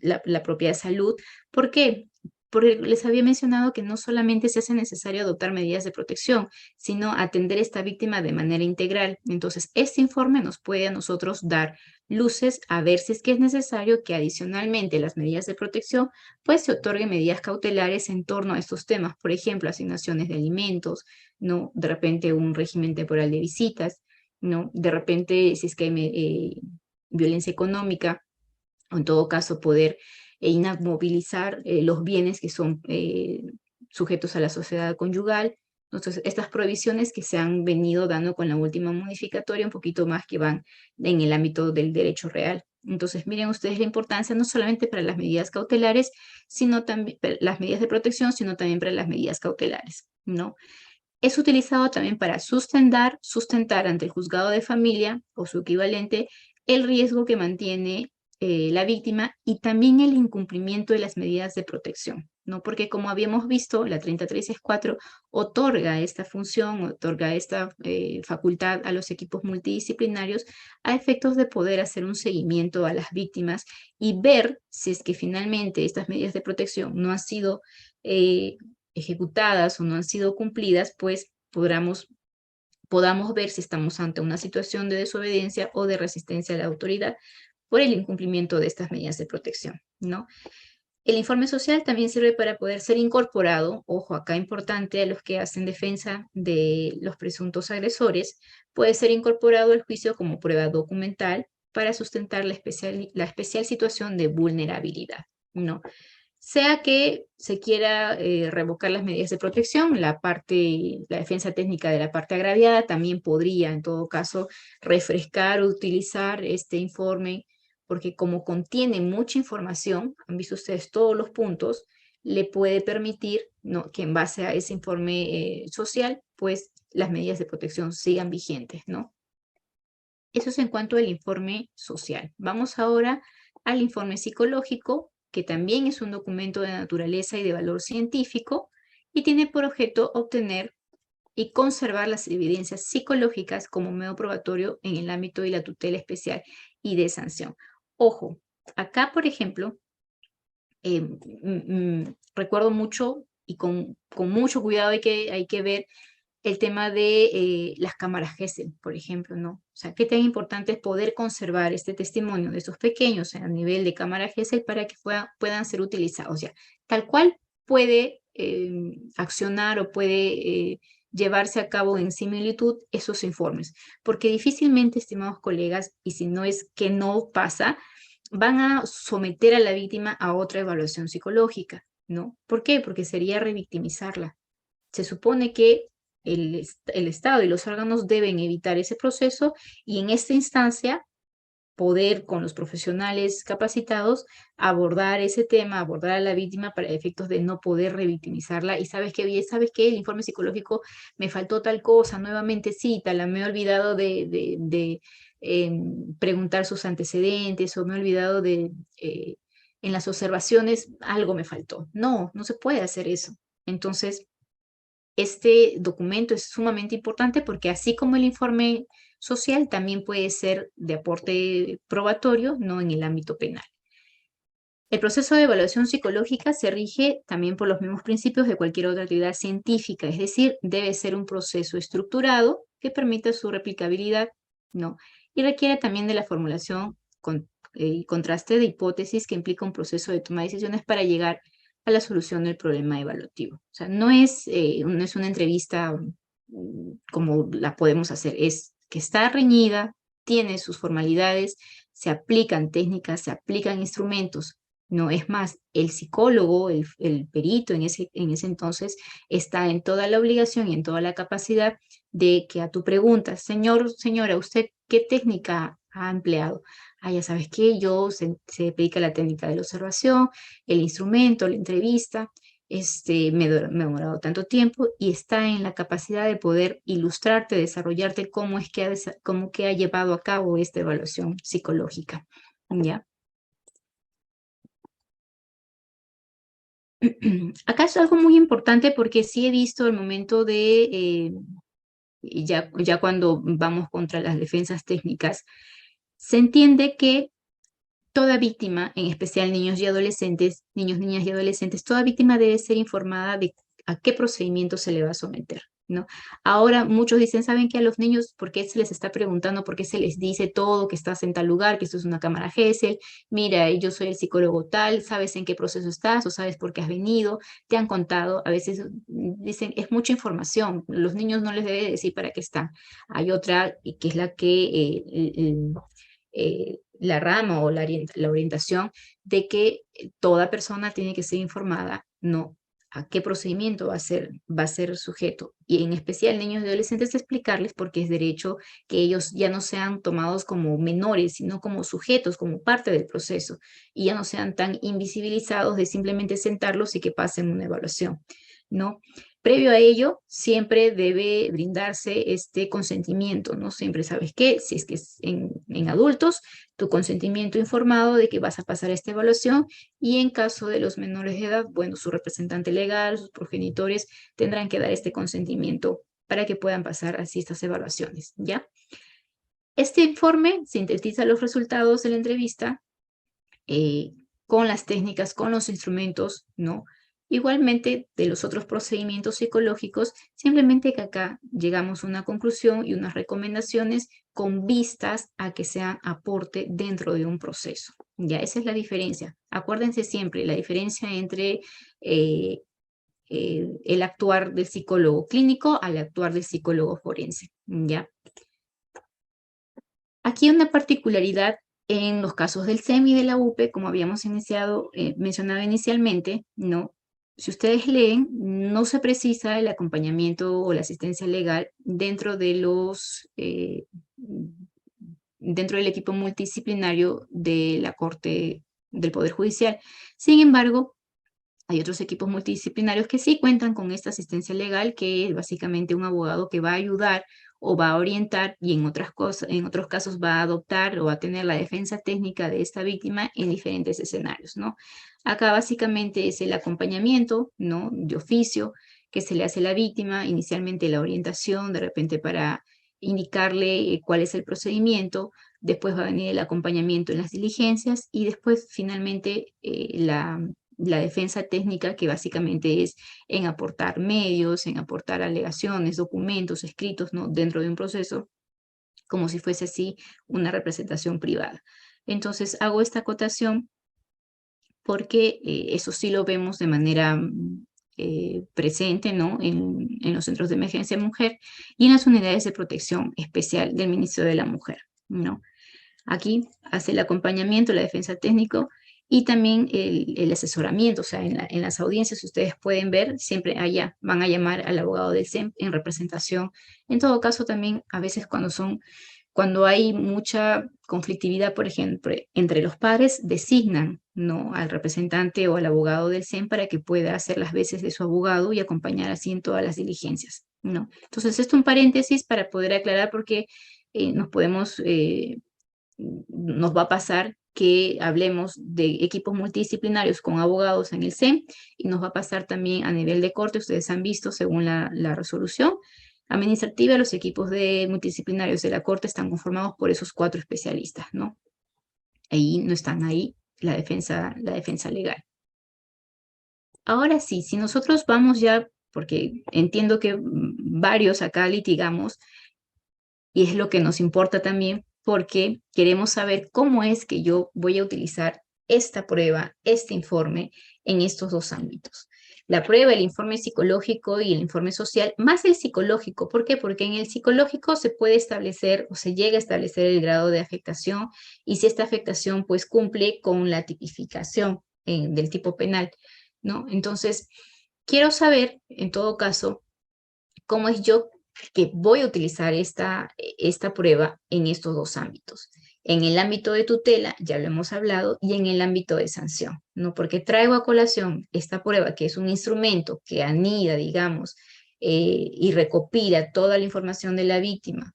la propia salud. ¿Por qué? Porque les había mencionado que no solamente se hace necesario adoptar medidas de protección, sino atender a esta víctima de manera integral. Entonces, este informe nos puede a nosotros dar luces a ver si es que es necesario que adicionalmente a las medidas de protección, pues se otorguen medidas cautelares en torno a estos temas. Por ejemplo, asignaciones de alimentos, ¿no? De repente un régimen temporal de visitas, ¿no? De repente, si es que hay violencia económica, o en todo caso poder inmovilizar los bienes que son sujetos a la sociedad conyugal. Entonces, estas prohibiciones que se han venido dando con la última modificatoria, un poquito más que van en el ámbito del derecho real. Entonces, miren ustedes la importancia no solamente para las medidas cautelares, sino también las medidas de protección, sino también para las medidas cautelares, ¿no? Es utilizado también para sustentar ante el juzgado de familia o su equivalente el riesgo que mantiene la víctima y también el incumplimiento de las medidas de protección, ¿no? Porque como habíamos visto, la 3364 otorga esta función, otorga esta facultad a los equipos multidisciplinarios a efectos de poder hacer un seguimiento a las víctimas y ver si es que finalmente estas medidas de protección no han sido ejecutadas o no han sido cumplidas, pues podamos ver si estamos ante una situación de desobediencia o de resistencia a la autoridad por el incumplimiento de estas medidas de protección, ¿no? El informe social también sirve para poder ser incorporado, ojo, acá importante, a los que hacen defensa de los presuntos agresores, puede ser incorporado al juicio como prueba documental para sustentar la especial situación de vulnerabilidad, ¿no? Sea que se quiera revocar las medidas de protección, la defensa técnica de la parte agraviada también podría, en todo caso, refrescar o utilizar este informe, porque como contiene mucha información, han visto ustedes todos los puntos, le puede permitir, ¿no?, que en base a ese informe social, pues las medidas de protección sigan vigentes, ¿no? Eso es en cuanto al informe social. Vamos ahora al informe psicológico, que también es un documento de naturaleza y de valor científico y tiene por objeto obtener y conservar las evidencias psicológicas como medio probatorio en el ámbito de la tutela especial y de sanción. Ojo, acá, por ejemplo, recuerdo mucho y con mucho cuidado hay que ver el tema de las cámaras Gesell, por ejemplo, ¿no? O sea, qué tan importante es poder conservar este testimonio de estos pequeños a nivel de cámara Gesell para que puedan ser utilizados. O sea, tal cual puede accionar o puede llevarse a cabo en similitud esos informes, porque difícilmente, estimados colegas, y si no es que no pasa, van a someter a la víctima a otra evaluación psicológica, ¿no? ¿Por qué? Porque sería revictimizarla. Se supone que el Estado y los órganos deben evitar ese proceso y en esta instancia poder con los profesionales capacitados abordar ese tema, abordar a la víctima para efectos de no poder revictimizarla y sabes qué, el informe psicológico me faltó tal cosa, nuevamente cítala, me he olvidado de preguntar sus antecedentes o me he olvidado en las observaciones algo me faltó. No, no se puede hacer eso. Entonces, este documento es sumamente importante porque así como el informe social también puede ser de aporte probatorio, no en el ámbito penal. El proceso de evaluación psicológica se rige también por los mismos principios de cualquier otra actividad científica, es decir, debe ser un proceso estructurado que permita su replicabilidad, ¿no? Y requiere también de la formulación y contraste de hipótesis que implica un proceso de toma de decisiones para llegar a la solución del problema evaluativo. O sea, no es una entrevista como la podemos hacer, es que está reñida, tiene sus formalidades, se aplican técnicas, se aplican instrumentos, No es más, el psicólogo, el perito en ese entonces está en toda la obligación y en toda la capacidad de que a tu pregunta, señor, señora, ¿usted qué técnica ha empleado? Ah, ya sabes que se aplica la técnica de la observación, el instrumento, la entrevista, me he demorado tanto tiempo y está en la capacidad de poder ilustrarte, desarrollarte cómo es que cómo que ha llevado a cabo esta evaluación psicológica. ¿Ya? Acá es algo muy importante porque sí he visto el momento de, ya cuando vamos contra las defensas técnicas, se entiende que toda víctima, en especial niños y adolescentes, niños, niñas y adolescentes, toda víctima debe ser informada de a qué procedimiento se le va a someter, ¿no? Ahora muchos dicen, ¿saben qué? A los niños, ¿por qué se les está preguntando? ¿Por qué se les dice todo, que estás en tal lugar, que esto es una cámara Gesell? Mira, yo soy el psicólogo tal, ¿sabes en qué proceso estás o sabes por qué has venido? Te han contado, a veces dicen, es mucha información, los niños no les debe decir para qué están. Hay otra que es la que la rama o la orientación de que toda persona tiene que ser informada, no a qué procedimiento va a ser sujeto. Y en especial niños y adolescentes explicarles porque es derecho que ellos ya no sean tomados como menores, sino como sujetos, como parte del proceso, y ya no sean tan invisibilizados de simplemente sentarlos y que pasen una evaluación, ¿no? Previo a ello, siempre debe brindarse este consentimiento, ¿no? Siempre sabes que, si es que es en adultos, tu consentimiento informado de que vas a pasar esta evaluación y en caso de los menores de edad, bueno, su representante legal, sus progenitores tendrán que dar este consentimiento para que puedan pasar así estas evaluaciones, ¿ya? Este informe sintetiza los resultados de la entrevista eh, con las técnicas, con los instrumentos, ¿no? Igualmente de los otros procedimientos psicológicos, simplemente que acá llegamos a una conclusión y unas recomendaciones con vistas a que sean aporte dentro de un proceso. Ya, esa es la diferencia. Acuérdense siempre la diferencia entre eh, el actuar del psicólogo clínico al actuar del psicólogo forense. ¿Ya? Aquí una particularidad en los casos del SEMI y de la UPE, como habíamos mencionado inicialmente, ¿no? Si ustedes leen, no se precisa el acompañamiento o la asistencia legal dentro del equipo multidisciplinario de la Corte del Poder Judicial. Sin embargo, hay otros equipos multidisciplinarios que sí cuentan con esta asistencia legal, que es básicamente un abogado que va a ayudar o va a orientar y en otros casos va a adoptar o va a tener la defensa técnica de esta víctima en diferentes escenarios, ¿no? Acá básicamente es el acompañamiento, ¿no? De oficio que se le hace a la víctima, inicialmente la orientación, de repente para indicarle cuál es el procedimiento, después va a venir el acompañamiento en las diligencias y después finalmente la defensa técnica, que básicamente es en aportar medios, en aportar alegaciones, documentos, escritos, ¿no? Dentro de un proceso, como si fuese así una representación privada. Entonces hago esta acotación porque eso sí lo vemos de manera presente, ¿no? En los centros de emergencia mujer y en las unidades de protección especial del Ministerio de la Mujer, ¿no? Aquí hace el acompañamiento, la defensa técnico y también el asesoramiento, o sea, en las audiencias ustedes pueden ver, siempre allá van a llamar al abogado del SEM en representación. En todo caso, también a veces cuando hay mucha conflictividad, por ejemplo, entre los padres, designan, ¿no? Al representante o al abogado del SEM para que pueda hacer las veces de su abogado y acompañar así en todas las diligencias, ¿no? Entonces, esto es un paréntesis para poder aclarar porque nos va a pasar que hablemos de equipos multidisciplinarios con abogados en el SEM y nos va a pasar también a nivel de corte. Ustedes han visto, según la resolución administrativa, los equipos multidisciplinarios de la corte están conformados por esos 4 especialistas, ¿no? Ahí no están ahí la defensa legal. Ahora sí, si nosotros vamos ya, porque entiendo que varios acá litigamos, y es lo que nos importa también porque queremos saber cómo es que yo voy a utilizar esta prueba, este informe en estos 2 ámbitos. La prueba, el informe psicológico y el informe social, más el psicológico. ¿Por qué? Porque en el psicológico se puede establecer o se llega a establecer el grado de afectación y si esta afectación pues cumple con la tipificación del tipo penal, ¿no? Entonces, quiero saber, en todo caso, cómo es yo que voy a utilizar esta prueba en estos dos ámbitos. En el ámbito de tutela, ya lo hemos hablado, y en el ámbito de sanción, ¿no? Porque traigo a colación esta prueba, que es un instrumento que anida, digamos, y recopila toda la información de la víctima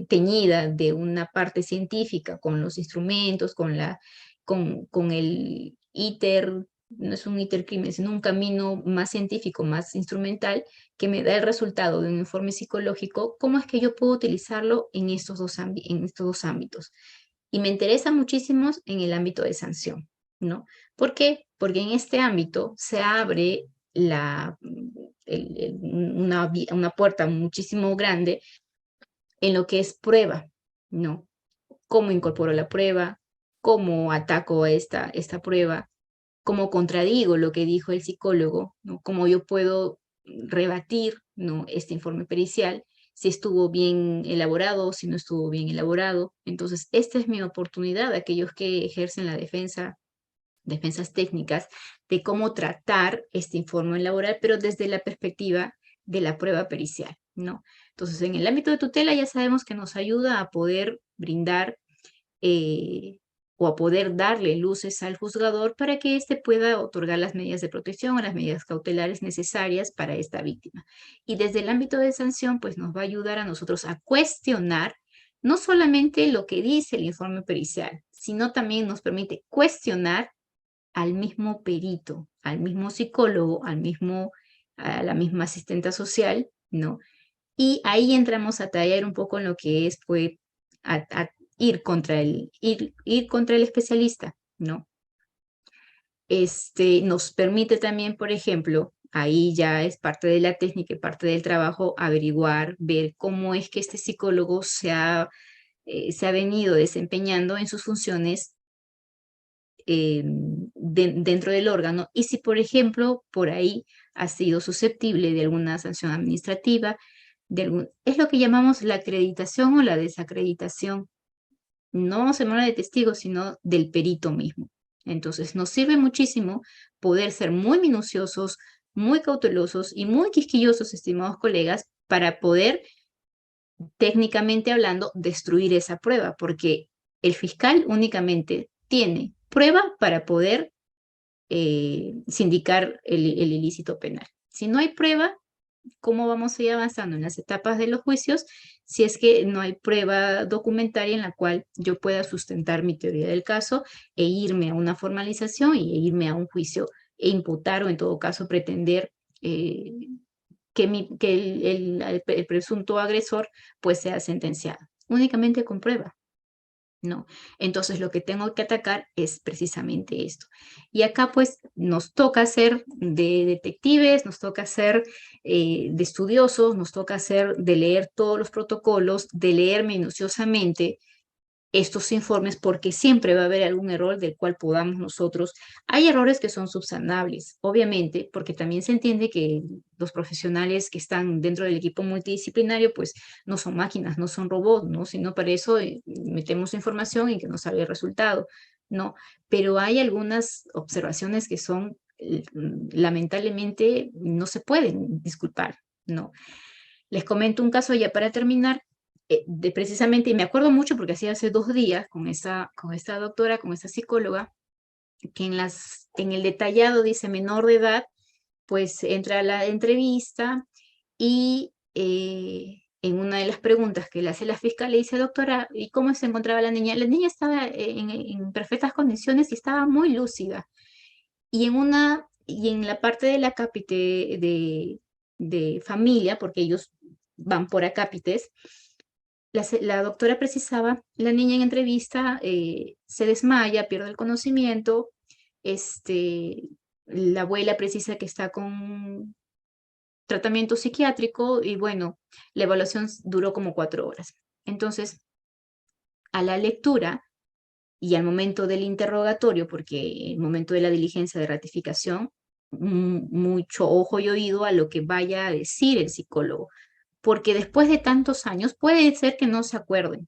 teñida de una parte científica, con los instrumentos, con el ITER, no es un ITER crimen, sino un camino más científico, más instrumental, que me da el resultado de un informe psicológico. ¿Cómo es que yo puedo utilizarlo en en estos dos ámbitos? Y me interesa muchísimo en el ámbito de sanción, ¿no? ¿Por qué? Porque en este ámbito se abre una puerta muchísimo grande en lo que es prueba, ¿no? ¿Cómo incorporo la prueba? ¿Cómo ataco a esta prueba? ¿Cómo contradigo lo que dijo el psicólogo? ¿No? ¿Cómo yo puedo rebatir, ¿no?, este informe pericial? Si estuvo bien elaborado, si no estuvo bien elaborado. Entonces, esta es mi oportunidad, aquellos que ejercen la defensas técnicas, de cómo tratar este informe laboral, pero desde la perspectiva de la prueba pericial, ¿no? Entonces, en el ámbito de tutela ya sabemos que nos ayuda a poder brindar eh, o a poder darle luces al juzgador para que éste pueda otorgar las medidas de protección o las medidas cautelares necesarias para esta víctima. Y desde el ámbito de sanción, pues nos va a ayudar a nosotros a cuestionar no solamente lo que dice el informe pericial, sino también nos permite cuestionar al mismo perito, al mismo psicólogo, a la misma asistenta social, ¿no? Y ahí entramos a tallar un poco en lo que es, pues, a ir contra el especialista, ¿no? Nos permite también, por ejemplo, ahí ya es parte de la técnica y parte del trabajo, averiguar, ver cómo es que este psicólogo se ha venido desempeñando en sus funciones dentro del órgano, y si, por ejemplo, por ahí ha sido susceptible de alguna sanción administrativa, es lo que llamamos la acreditación o la desacreditación. No se habla de testigos, sino del perito mismo. Entonces, nos sirve muchísimo poder ser muy minuciosos, muy cautelosos y muy quisquillosos, estimados colegas, para poder, técnicamente hablando, destruir esa prueba, porque el fiscal únicamente tiene prueba para poder sindicar el ilícito penal. Si no hay prueba, ¿cómo vamos a ir avanzando en las etapas de los juicios si es que no hay prueba documentaria en la cual yo pueda sustentar mi teoría del caso e irme a una formalización y irme a un juicio e imputar, o en todo caso pretender eh, que el presunto agresor pues sea sentenciado? Únicamente con prueba. No. Entonces lo que tengo que atacar es precisamente esto. Y acá pues nos toca ser de detectives, nos toca ser de estudiosos, nos toca ser de leer todos los protocolos, de leer minuciosamente estos informes, porque siempre va a haber algún error del cual podamos nosotros. Hay errores que son subsanables, obviamente, porque también se entiende que los profesionales que están dentro del equipo multidisciplinario, pues no son máquinas, no son robots, ¿no? Sino para eso metemos información y que nos salga el resultado, ¿no? Pero hay algunas observaciones que son, lamentablemente, no se pueden disculpar, ¿no? Les comento un caso ya para terminar, precisamente, y me acuerdo mucho porque hacía hace 2 días con esta doctora, con esta psicóloga, que en el detallado dice menor de edad, pues entra a la entrevista y en una de las preguntas que le hace la fiscal le dice: doctora, ¿y cómo se encontraba la niña? La niña estaba en perfectas condiciones y estaba muy lúcida. Y en la parte de la cápite de familia, porque ellos van por acápites, la doctora precisaba, la niña en entrevista se desmaya, pierde el conocimiento, este, la abuela precisa que está con tratamiento psiquiátrico y bueno, la evaluación duró como 4 horas. Entonces, a la lectura y al momento del interrogatorio, porque el momento de la diligencia de ratificación, mucho ojo y oído a lo que vaya a decir el psicólogo, porque después de tantos años puede ser que no se acuerden,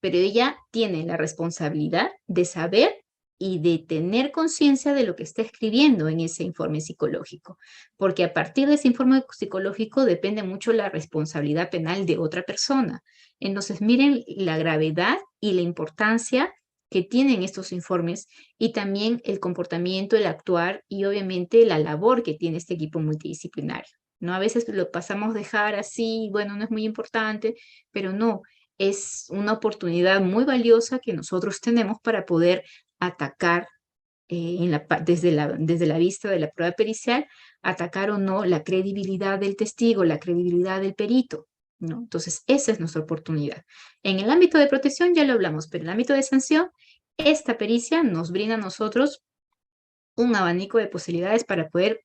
pero ella tiene la responsabilidad de saber y de tener conciencia de lo que está escribiendo en ese informe psicológico, porque a partir de ese informe psicológico depende mucho la responsabilidad penal de otra persona. Entonces, miren la gravedad y la importancia que tienen estos informes y también el comportamiento, el actuar y obviamente la labor que tiene este equipo multidisciplinario, ¿no? A veces lo pasamos dejar así, bueno, no es muy importante, pero no, es una oportunidad muy valiosa que nosotros tenemos para poder atacar desde la vista de la prueba pericial, atacar o no la credibilidad del testigo, la credibilidad del perito, ¿no? Entonces, esa es nuestra oportunidad. En el ámbito de protección ya lo hablamos, pero en el ámbito de sanción, esta pericia nos brinda a nosotros un abanico de posibilidades para poder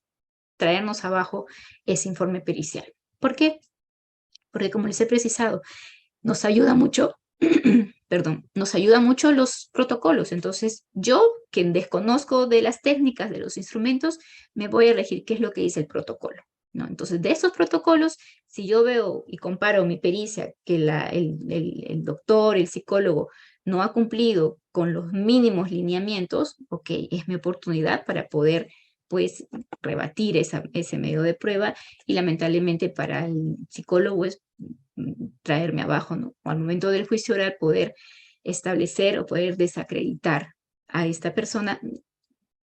traernos abajo ese informe pericial. ¿Por qué? Porque como les he precisado, nos ayuda mucho, perdón, nos ayuda mucho los protocolos. Entonces, yo, que desconozco de las técnicas, de los instrumentos, me voy a regir qué es lo que dice el protocolo, ¿no? Entonces, de esos protocolos, si yo veo y comparo mi pericia, que el doctor, el psicólogo, no ha cumplido con los mínimos lineamientos, ok, es mi oportunidad para poder, pues, rebatir ese medio de prueba y lamentablemente para el psicólogo es traerme abajo, ¿no? O al momento del juicio oral poder establecer o poder desacreditar a esta persona.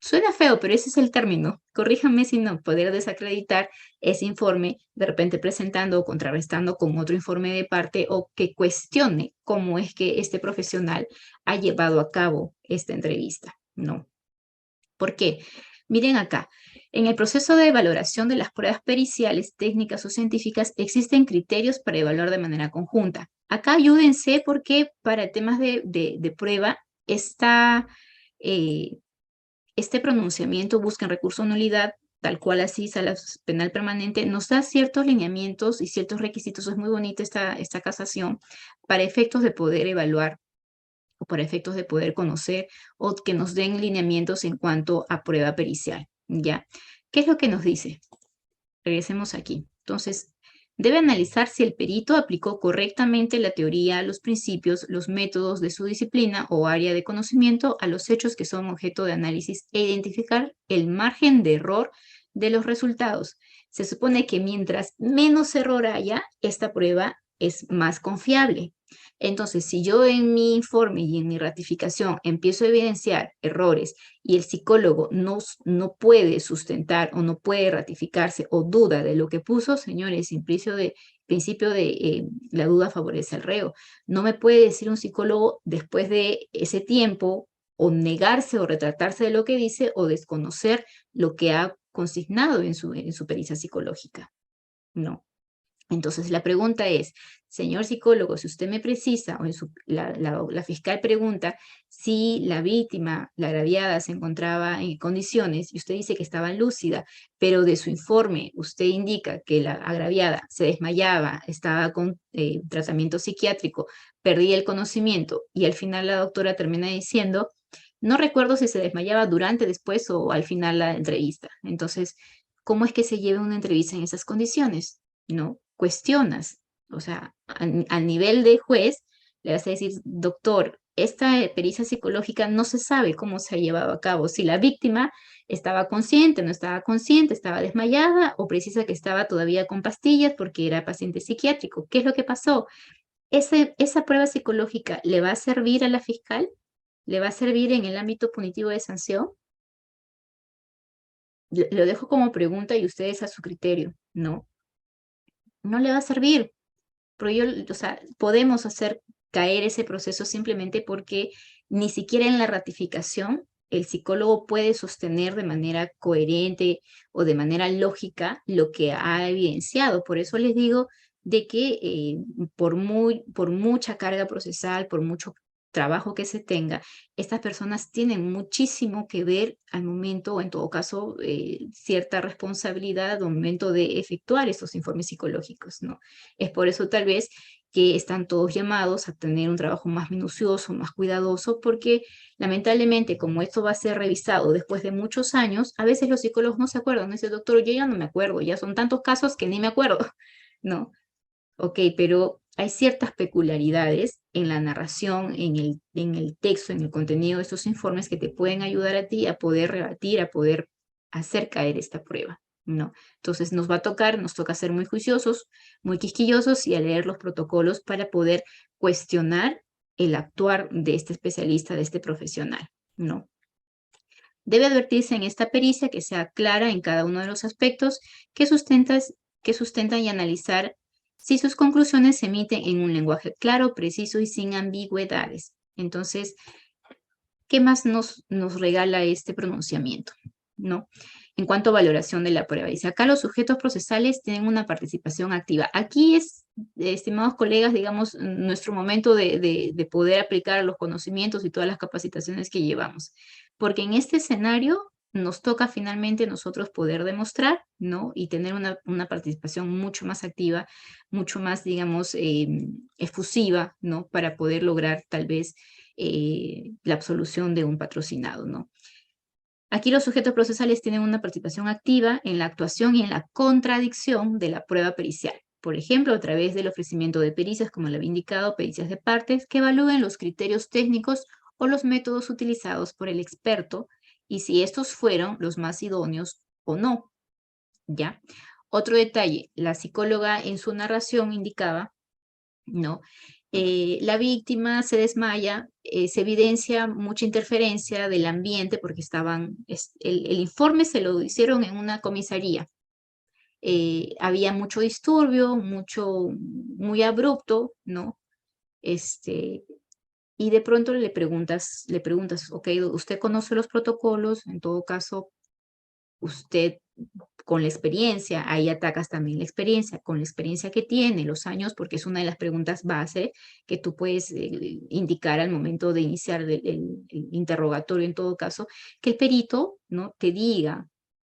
Suena feo, pero ese es el término. Corríjanme si no, poder desacreditar ese informe, de repente presentando o contrarrestando con otro informe de parte o que cuestione cómo es que este profesional ha llevado a cabo esta entrevista, ¿no? ¿Por qué? Miren acá, en el proceso de valoración de las pruebas periciales, técnicas o científicas, existen criterios para evaluar de manera conjunta. Acá ayúdense porque para temas de prueba, eh, este pronunciamiento busca en recurso de nulidad, tal cual así sala penal permanente, nos da ciertos lineamientos y ciertos requisitos. Es muy bonita esta casación para efectos de poder evaluar o para efectos de poder conocer o que nos den lineamientos en cuanto a prueba pericial, ¿ya? ¿Qué es lo que nos dice? Regresemos aquí. Entonces, debe analizar si el perito aplicó correctamente la teoría, los principios, los métodos de su disciplina o área de conocimiento a los hechos que son objeto de análisis e identificar el margen de error de los resultados. Se supone que mientras menos error haya, esta prueba es más confiable. Entonces, si yo en mi informe y en mi ratificación empiezo a evidenciar errores y el psicólogo no puede sustentar o no puede ratificarse o duda de lo que puso, señores, en principio de la duda favorece al reo. No me puede decir un psicólogo después de ese tiempo o negarse o retratarse de lo que dice o desconocer lo que ha consignado en su pericia psicológica. No. Entonces, la pregunta es, señor psicólogo, si usted me precisa, o la fiscal pregunta si la víctima, la agraviada, se encontraba en condiciones, y usted dice que estaba lúcida, pero de su informe usted indica que la agraviada se desmayaba, estaba con tratamiento psiquiátrico, perdía el conocimiento, y al final la doctora termina diciendo, no recuerdo si se desmayaba durante, después o al final la entrevista. Entonces, ¿cómo es que se lleva una entrevista en esas condiciones? ¿No? Cuestionas, o sea, a nivel de juez, le vas a decir, doctor, esta pericia psicológica no se sabe cómo se ha llevado a cabo, si la víctima estaba consciente, no estaba consciente, estaba desmayada o precisa que estaba todavía con pastillas porque era paciente psiquiátrico. ¿Qué es lo que pasó? ¿Esa prueba psicológica le va a servir a la fiscal? ¿Le va a servir en el ámbito punitivo de sanción? Lo dejo como pregunta y ustedes a su criterio, ¿no? No le va a servir. Pero o sea, podemos hacer caer ese proceso simplemente porque ni siquiera en la ratificación el psicólogo puede sostener de manera coherente o de manera lógica lo que ha evidenciado. Por eso les digo de que por mucha carga procesal, por mucho trabajo que se tenga, estas personas tienen muchísimo que ver al momento, o en todo caso, cierta responsabilidad al momento de efectuar estos informes psicológicos, ¿no? Es por eso tal vez que están todos llamados a tener un trabajo más minucioso, más cuidadoso, porque lamentablemente como esto va a ser revisado después de muchos años, a veces los psicólogos no se acuerdan, dice doctor, yo ya no me acuerdo, ya son tantos casos que ni me acuerdo, ¿no? Ok, pero hay ciertas peculiaridades en la narración, en el texto, en el contenido de estos informes que te pueden ayudar a ti a poder rebatir, a poder hacer caer esta prueba, ¿no? Entonces nos toca ser muy juiciosos, muy quisquillosos y a leer los protocolos para poder cuestionar el actuar de este especialista, de este profesional, ¿no? Debe advertirse en esta pericia que sea clara en cada uno de los aspectos que sustentan y analizar si sus conclusiones se emiten en un lenguaje claro, preciso y sin ambigüedades. Entonces, ¿qué más nos regala este pronunciamiento? ¿No? En cuanto a valoración de la prueba, dice acá los sujetos procesales tienen una participación activa. Aquí es, estimados colegas, digamos, nuestro momento de poder aplicar los conocimientos y todas las capacitaciones que llevamos. Porque en este escenario nos toca finalmente nosotros poder demostrar, ¿no? Y tener una participación mucho más activa, mucho más, digamos, efusiva, ¿no? Para poder lograr tal vez la absolución de un patrocinado, ¿no? Aquí los sujetos procesales tienen una participación activa en la actuación y en la contradicción de la prueba pericial. Por ejemplo, a través del ofrecimiento de pericias, como lo había indicado, pericias de partes, que evalúen los criterios técnicos o los métodos utilizados por el experto y si estos fueron los más idóneos o no. ¿Ya? Otro detalle, la psicóloga en su narración indicaba, ¿no? La víctima se desmaya, se evidencia mucha interferencia del ambiente porque el informe se lo hicieron en una comisaría. Había mucho disturbio, muy abrupto, ¿no? Y de pronto le preguntas, ok, ¿usted conoce los protocolos? En todo caso, usted con la experiencia, ahí atacas también la experiencia, con la experiencia que tiene, los años, porque es una de las preguntas base que tú puedes indicar al momento de iniciar el interrogatorio en todo caso, que el perito, ¿no? Te diga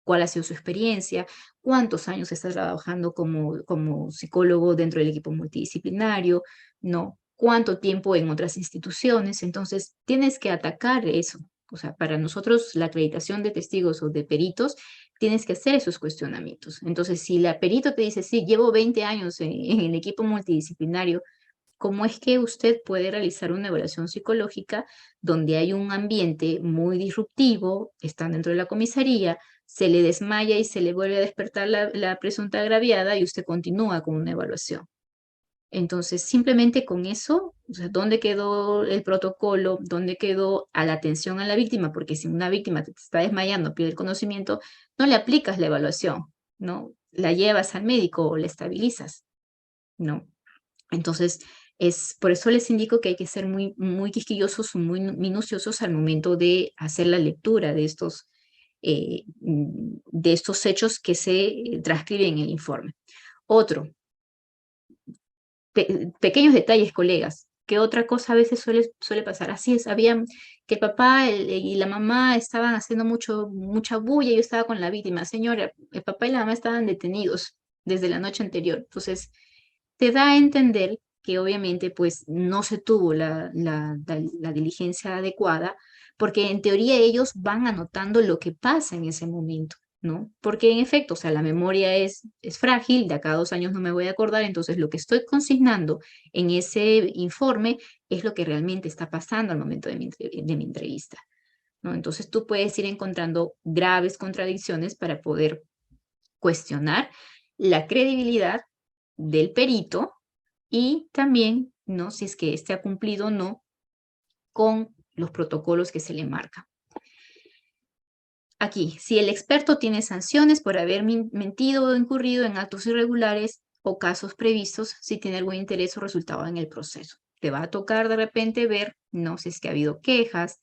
cuál ha sido su experiencia, cuántos años está trabajando como psicólogo dentro del equipo multidisciplinario, ¿no? Cuánto tiempo en otras instituciones. Entonces, tienes que atacar eso. O sea, para nosotros la acreditación de testigos o de peritos, tienes que hacer esos cuestionamientos. Entonces, si la perito te dice, sí, llevo 20 años en el equipo multidisciplinario, ¿cómo es que usted puede realizar una evaluación psicológica donde hay un ambiente muy disruptivo, están dentro de la comisaría, se le desmaya y se le vuelve a despertar la presunta agraviada y usted continúa con una evaluación? Entonces, simplemente con eso, o sea, ¿dónde quedó el protocolo? ¿Dónde quedó a la atención a la víctima? Porque si una víctima te está desmayando, pierde el conocimiento, no le aplicas la evaluación, ¿no? La llevas al médico o la estabilizas, ¿no? Entonces, por eso les indico que hay que ser muy, muy quisquillosos, muy minuciosos al momento de hacer la lectura de estos hechos que se transcriben en el informe. Otro, pequeños detalles, colegas. ¿Qué otra cosa a veces suele pasar? Así es, había que el papá y la mamá estaban haciendo mucha bulla y yo estaba con la víctima. Señora, el papá y la mamá estaban detenidos desde la noche anterior. Entonces, te da a entender que obviamente pues no se tuvo la diligencia adecuada, porque en teoría ellos van anotando lo que pasa en ese momento, ¿no? Porque en efecto, o sea, la memoria es frágil, de acá a 2 años no me voy a acordar, entonces lo que estoy consignando en ese informe es lo que realmente está pasando al momento de mi entrevista, ¿no? Entonces tú puedes ir encontrando graves contradicciones para poder cuestionar la credibilidad del perito y también, ¿no? Si es que éste ha cumplido o no con los protocolos que se le marcan. Aquí, si el experto tiene sanciones por haber mentido o incurrido en actos irregulares o casos previstos, si tiene algún interés o resultado en el proceso. Te va a tocar de repente ver, no sé si es que ha habido quejas,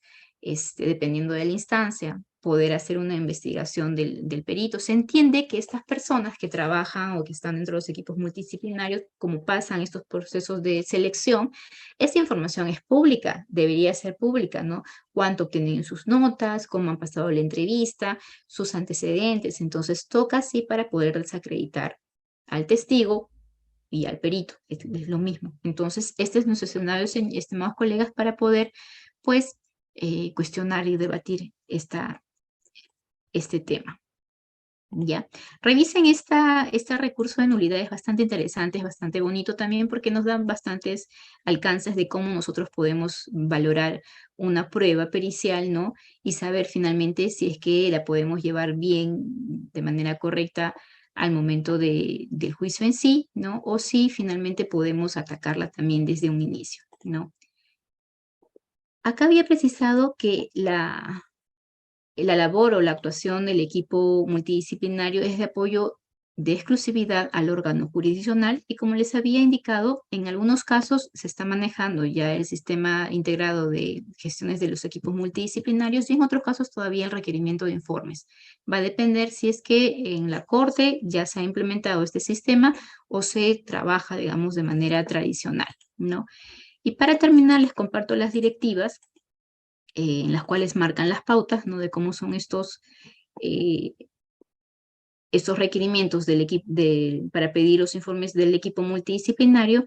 dependiendo de la instancia, poder hacer una investigación del perito. Se entiende que estas personas que trabajan o que están dentro de los equipos multidisciplinarios, como pasan estos procesos de selección, esta información es pública, debería ser pública, ¿no? Cuánto obtienen en sus notas, cómo han pasado la entrevista, sus antecedentes. Entonces toca así para poder desacreditar al testigo y al perito, es lo mismo. Entonces, este es nuestro escenario, estimados colegas, para poder, pues, cuestionar y debatir este tema. ¿Ya? Revisen este recurso de nulidad, es bastante interesante, es bastante bonito también porque nos dan bastantes alcances de cómo nosotros podemos valorar una prueba pericial, ¿no? Y saber finalmente si es que la podemos llevar bien, de manera correcta al momento del juicio en sí, ¿no? O si finalmente podemos atacarla también desde un inicio, ¿no? Acá había precisado que la labor o la actuación del equipo multidisciplinario es de apoyo de exclusividad al órgano jurisdiccional y como les había indicado, en algunos casos se está manejando ya el sistema integrado de gestiones de los equipos multidisciplinarios y en otros casos todavía el requerimiento de informes. Va a depender si es que en la Corte ya se ha implementado este sistema o se trabaja, digamos, de manera tradicional, ¿no? Y para terminar, les comparto las directivas en las cuales marcan las pautas, ¿no? De cómo son eh, estos requerimientos del equipo para pedir los informes del equipo multidisciplinario.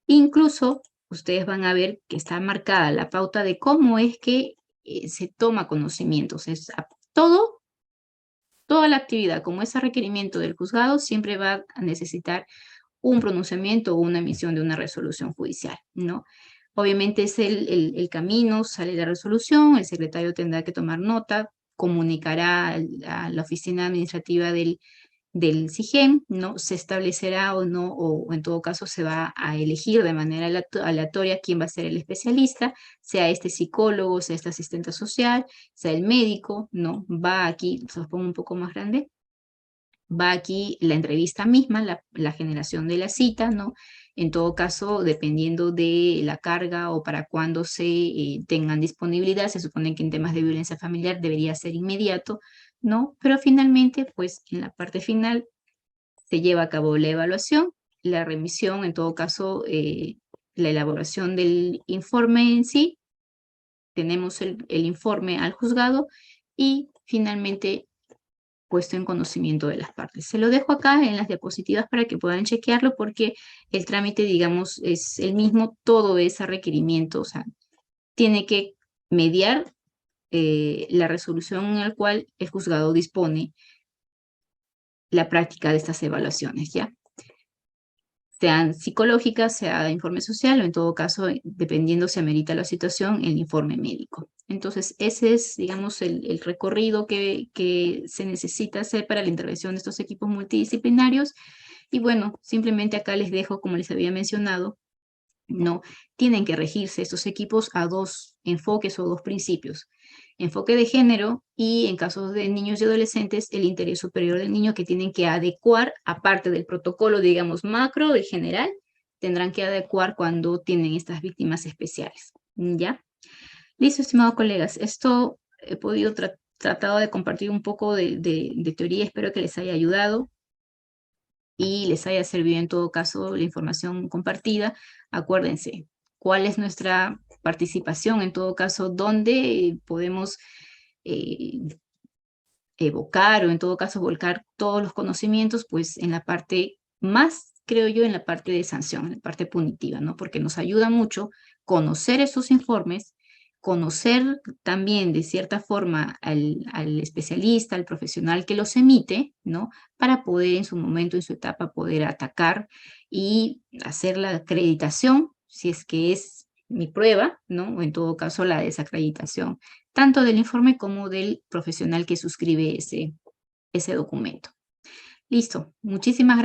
Incluso ustedes van a ver que está marcada la pauta de cómo es que se toma conocimientos. Toda la actividad, como ese requerimiento del juzgado, siempre va a necesitar un pronunciamiento o una emisión de una resolución judicial, ¿no? Obviamente es el camino, sale la resolución, el secretario tendrá que tomar nota, comunicará a la oficina administrativa del SIGEM, ¿no? Se establecerá o no, o en todo caso se va a elegir de manera aleatoria quién va a ser el especialista, sea este psicólogo, sea este asistente social, sea el médico, ¿no? Va aquí, se los pongo un poco más grande, va aquí la entrevista misma, la generación de la cita, ¿no? En todo caso, dependiendo de la carga o para cuándo se tengan disponibilidad, se supone que en temas de violencia familiar debería ser inmediato, ¿no? Pero finalmente, pues en la parte final se lleva a cabo la evaluación, la remisión, en todo caso, la elaboración del informe en sí, tenemos el informe al juzgado y finalmente puesto en conocimiento de las partes. Se lo dejo acá en las diapositivas para que puedan chequearlo porque el trámite, digamos, es el mismo, todo es a requerimiento, o sea, tiene que mediar la resolución en la cual el juzgado dispone la práctica de estas evaluaciones, ¿ya? Sean psicológicas, sea de informe social o en todo caso, dependiendo si amerita la situación, el informe médico. Entonces, ese es, digamos, el recorrido que se necesita hacer para la intervención de estos equipos multidisciplinarios. Y bueno, simplemente acá les dejo, como les había mencionado, no tienen que regirse estos equipos a dos enfoques o dos principios. Enfoque de género y en casos de niños y adolescentes, el interés superior del niño que tienen que adecuar, aparte del protocolo, digamos, macro, del general, tendrán que adecuar cuando tienen estas víctimas especiales. ¿Ya? Listo, estimados colegas. Esto he podido tratado de compartir un poco de teoría, espero que les haya ayudado y les haya servido en todo caso la información compartida. Acuérdense, cuál es nuestra participación en todo caso, dónde podemos eh, evocar o en todo caso volcar todos los conocimientos, pues en la parte más, creo yo, en la parte de sanción, en la parte punitiva, ¿no? Porque nos ayuda mucho conocer esos informes, conocer también de cierta forma al especialista, al profesional que los emite, ¿no? Para poder en su momento, en su etapa, poder atacar y hacer la acreditación, si es que es mi prueba, ¿no? O en todo caso la desacreditación tanto del informe como del profesional que suscribe ese documento. Listo, muchísimas gracias.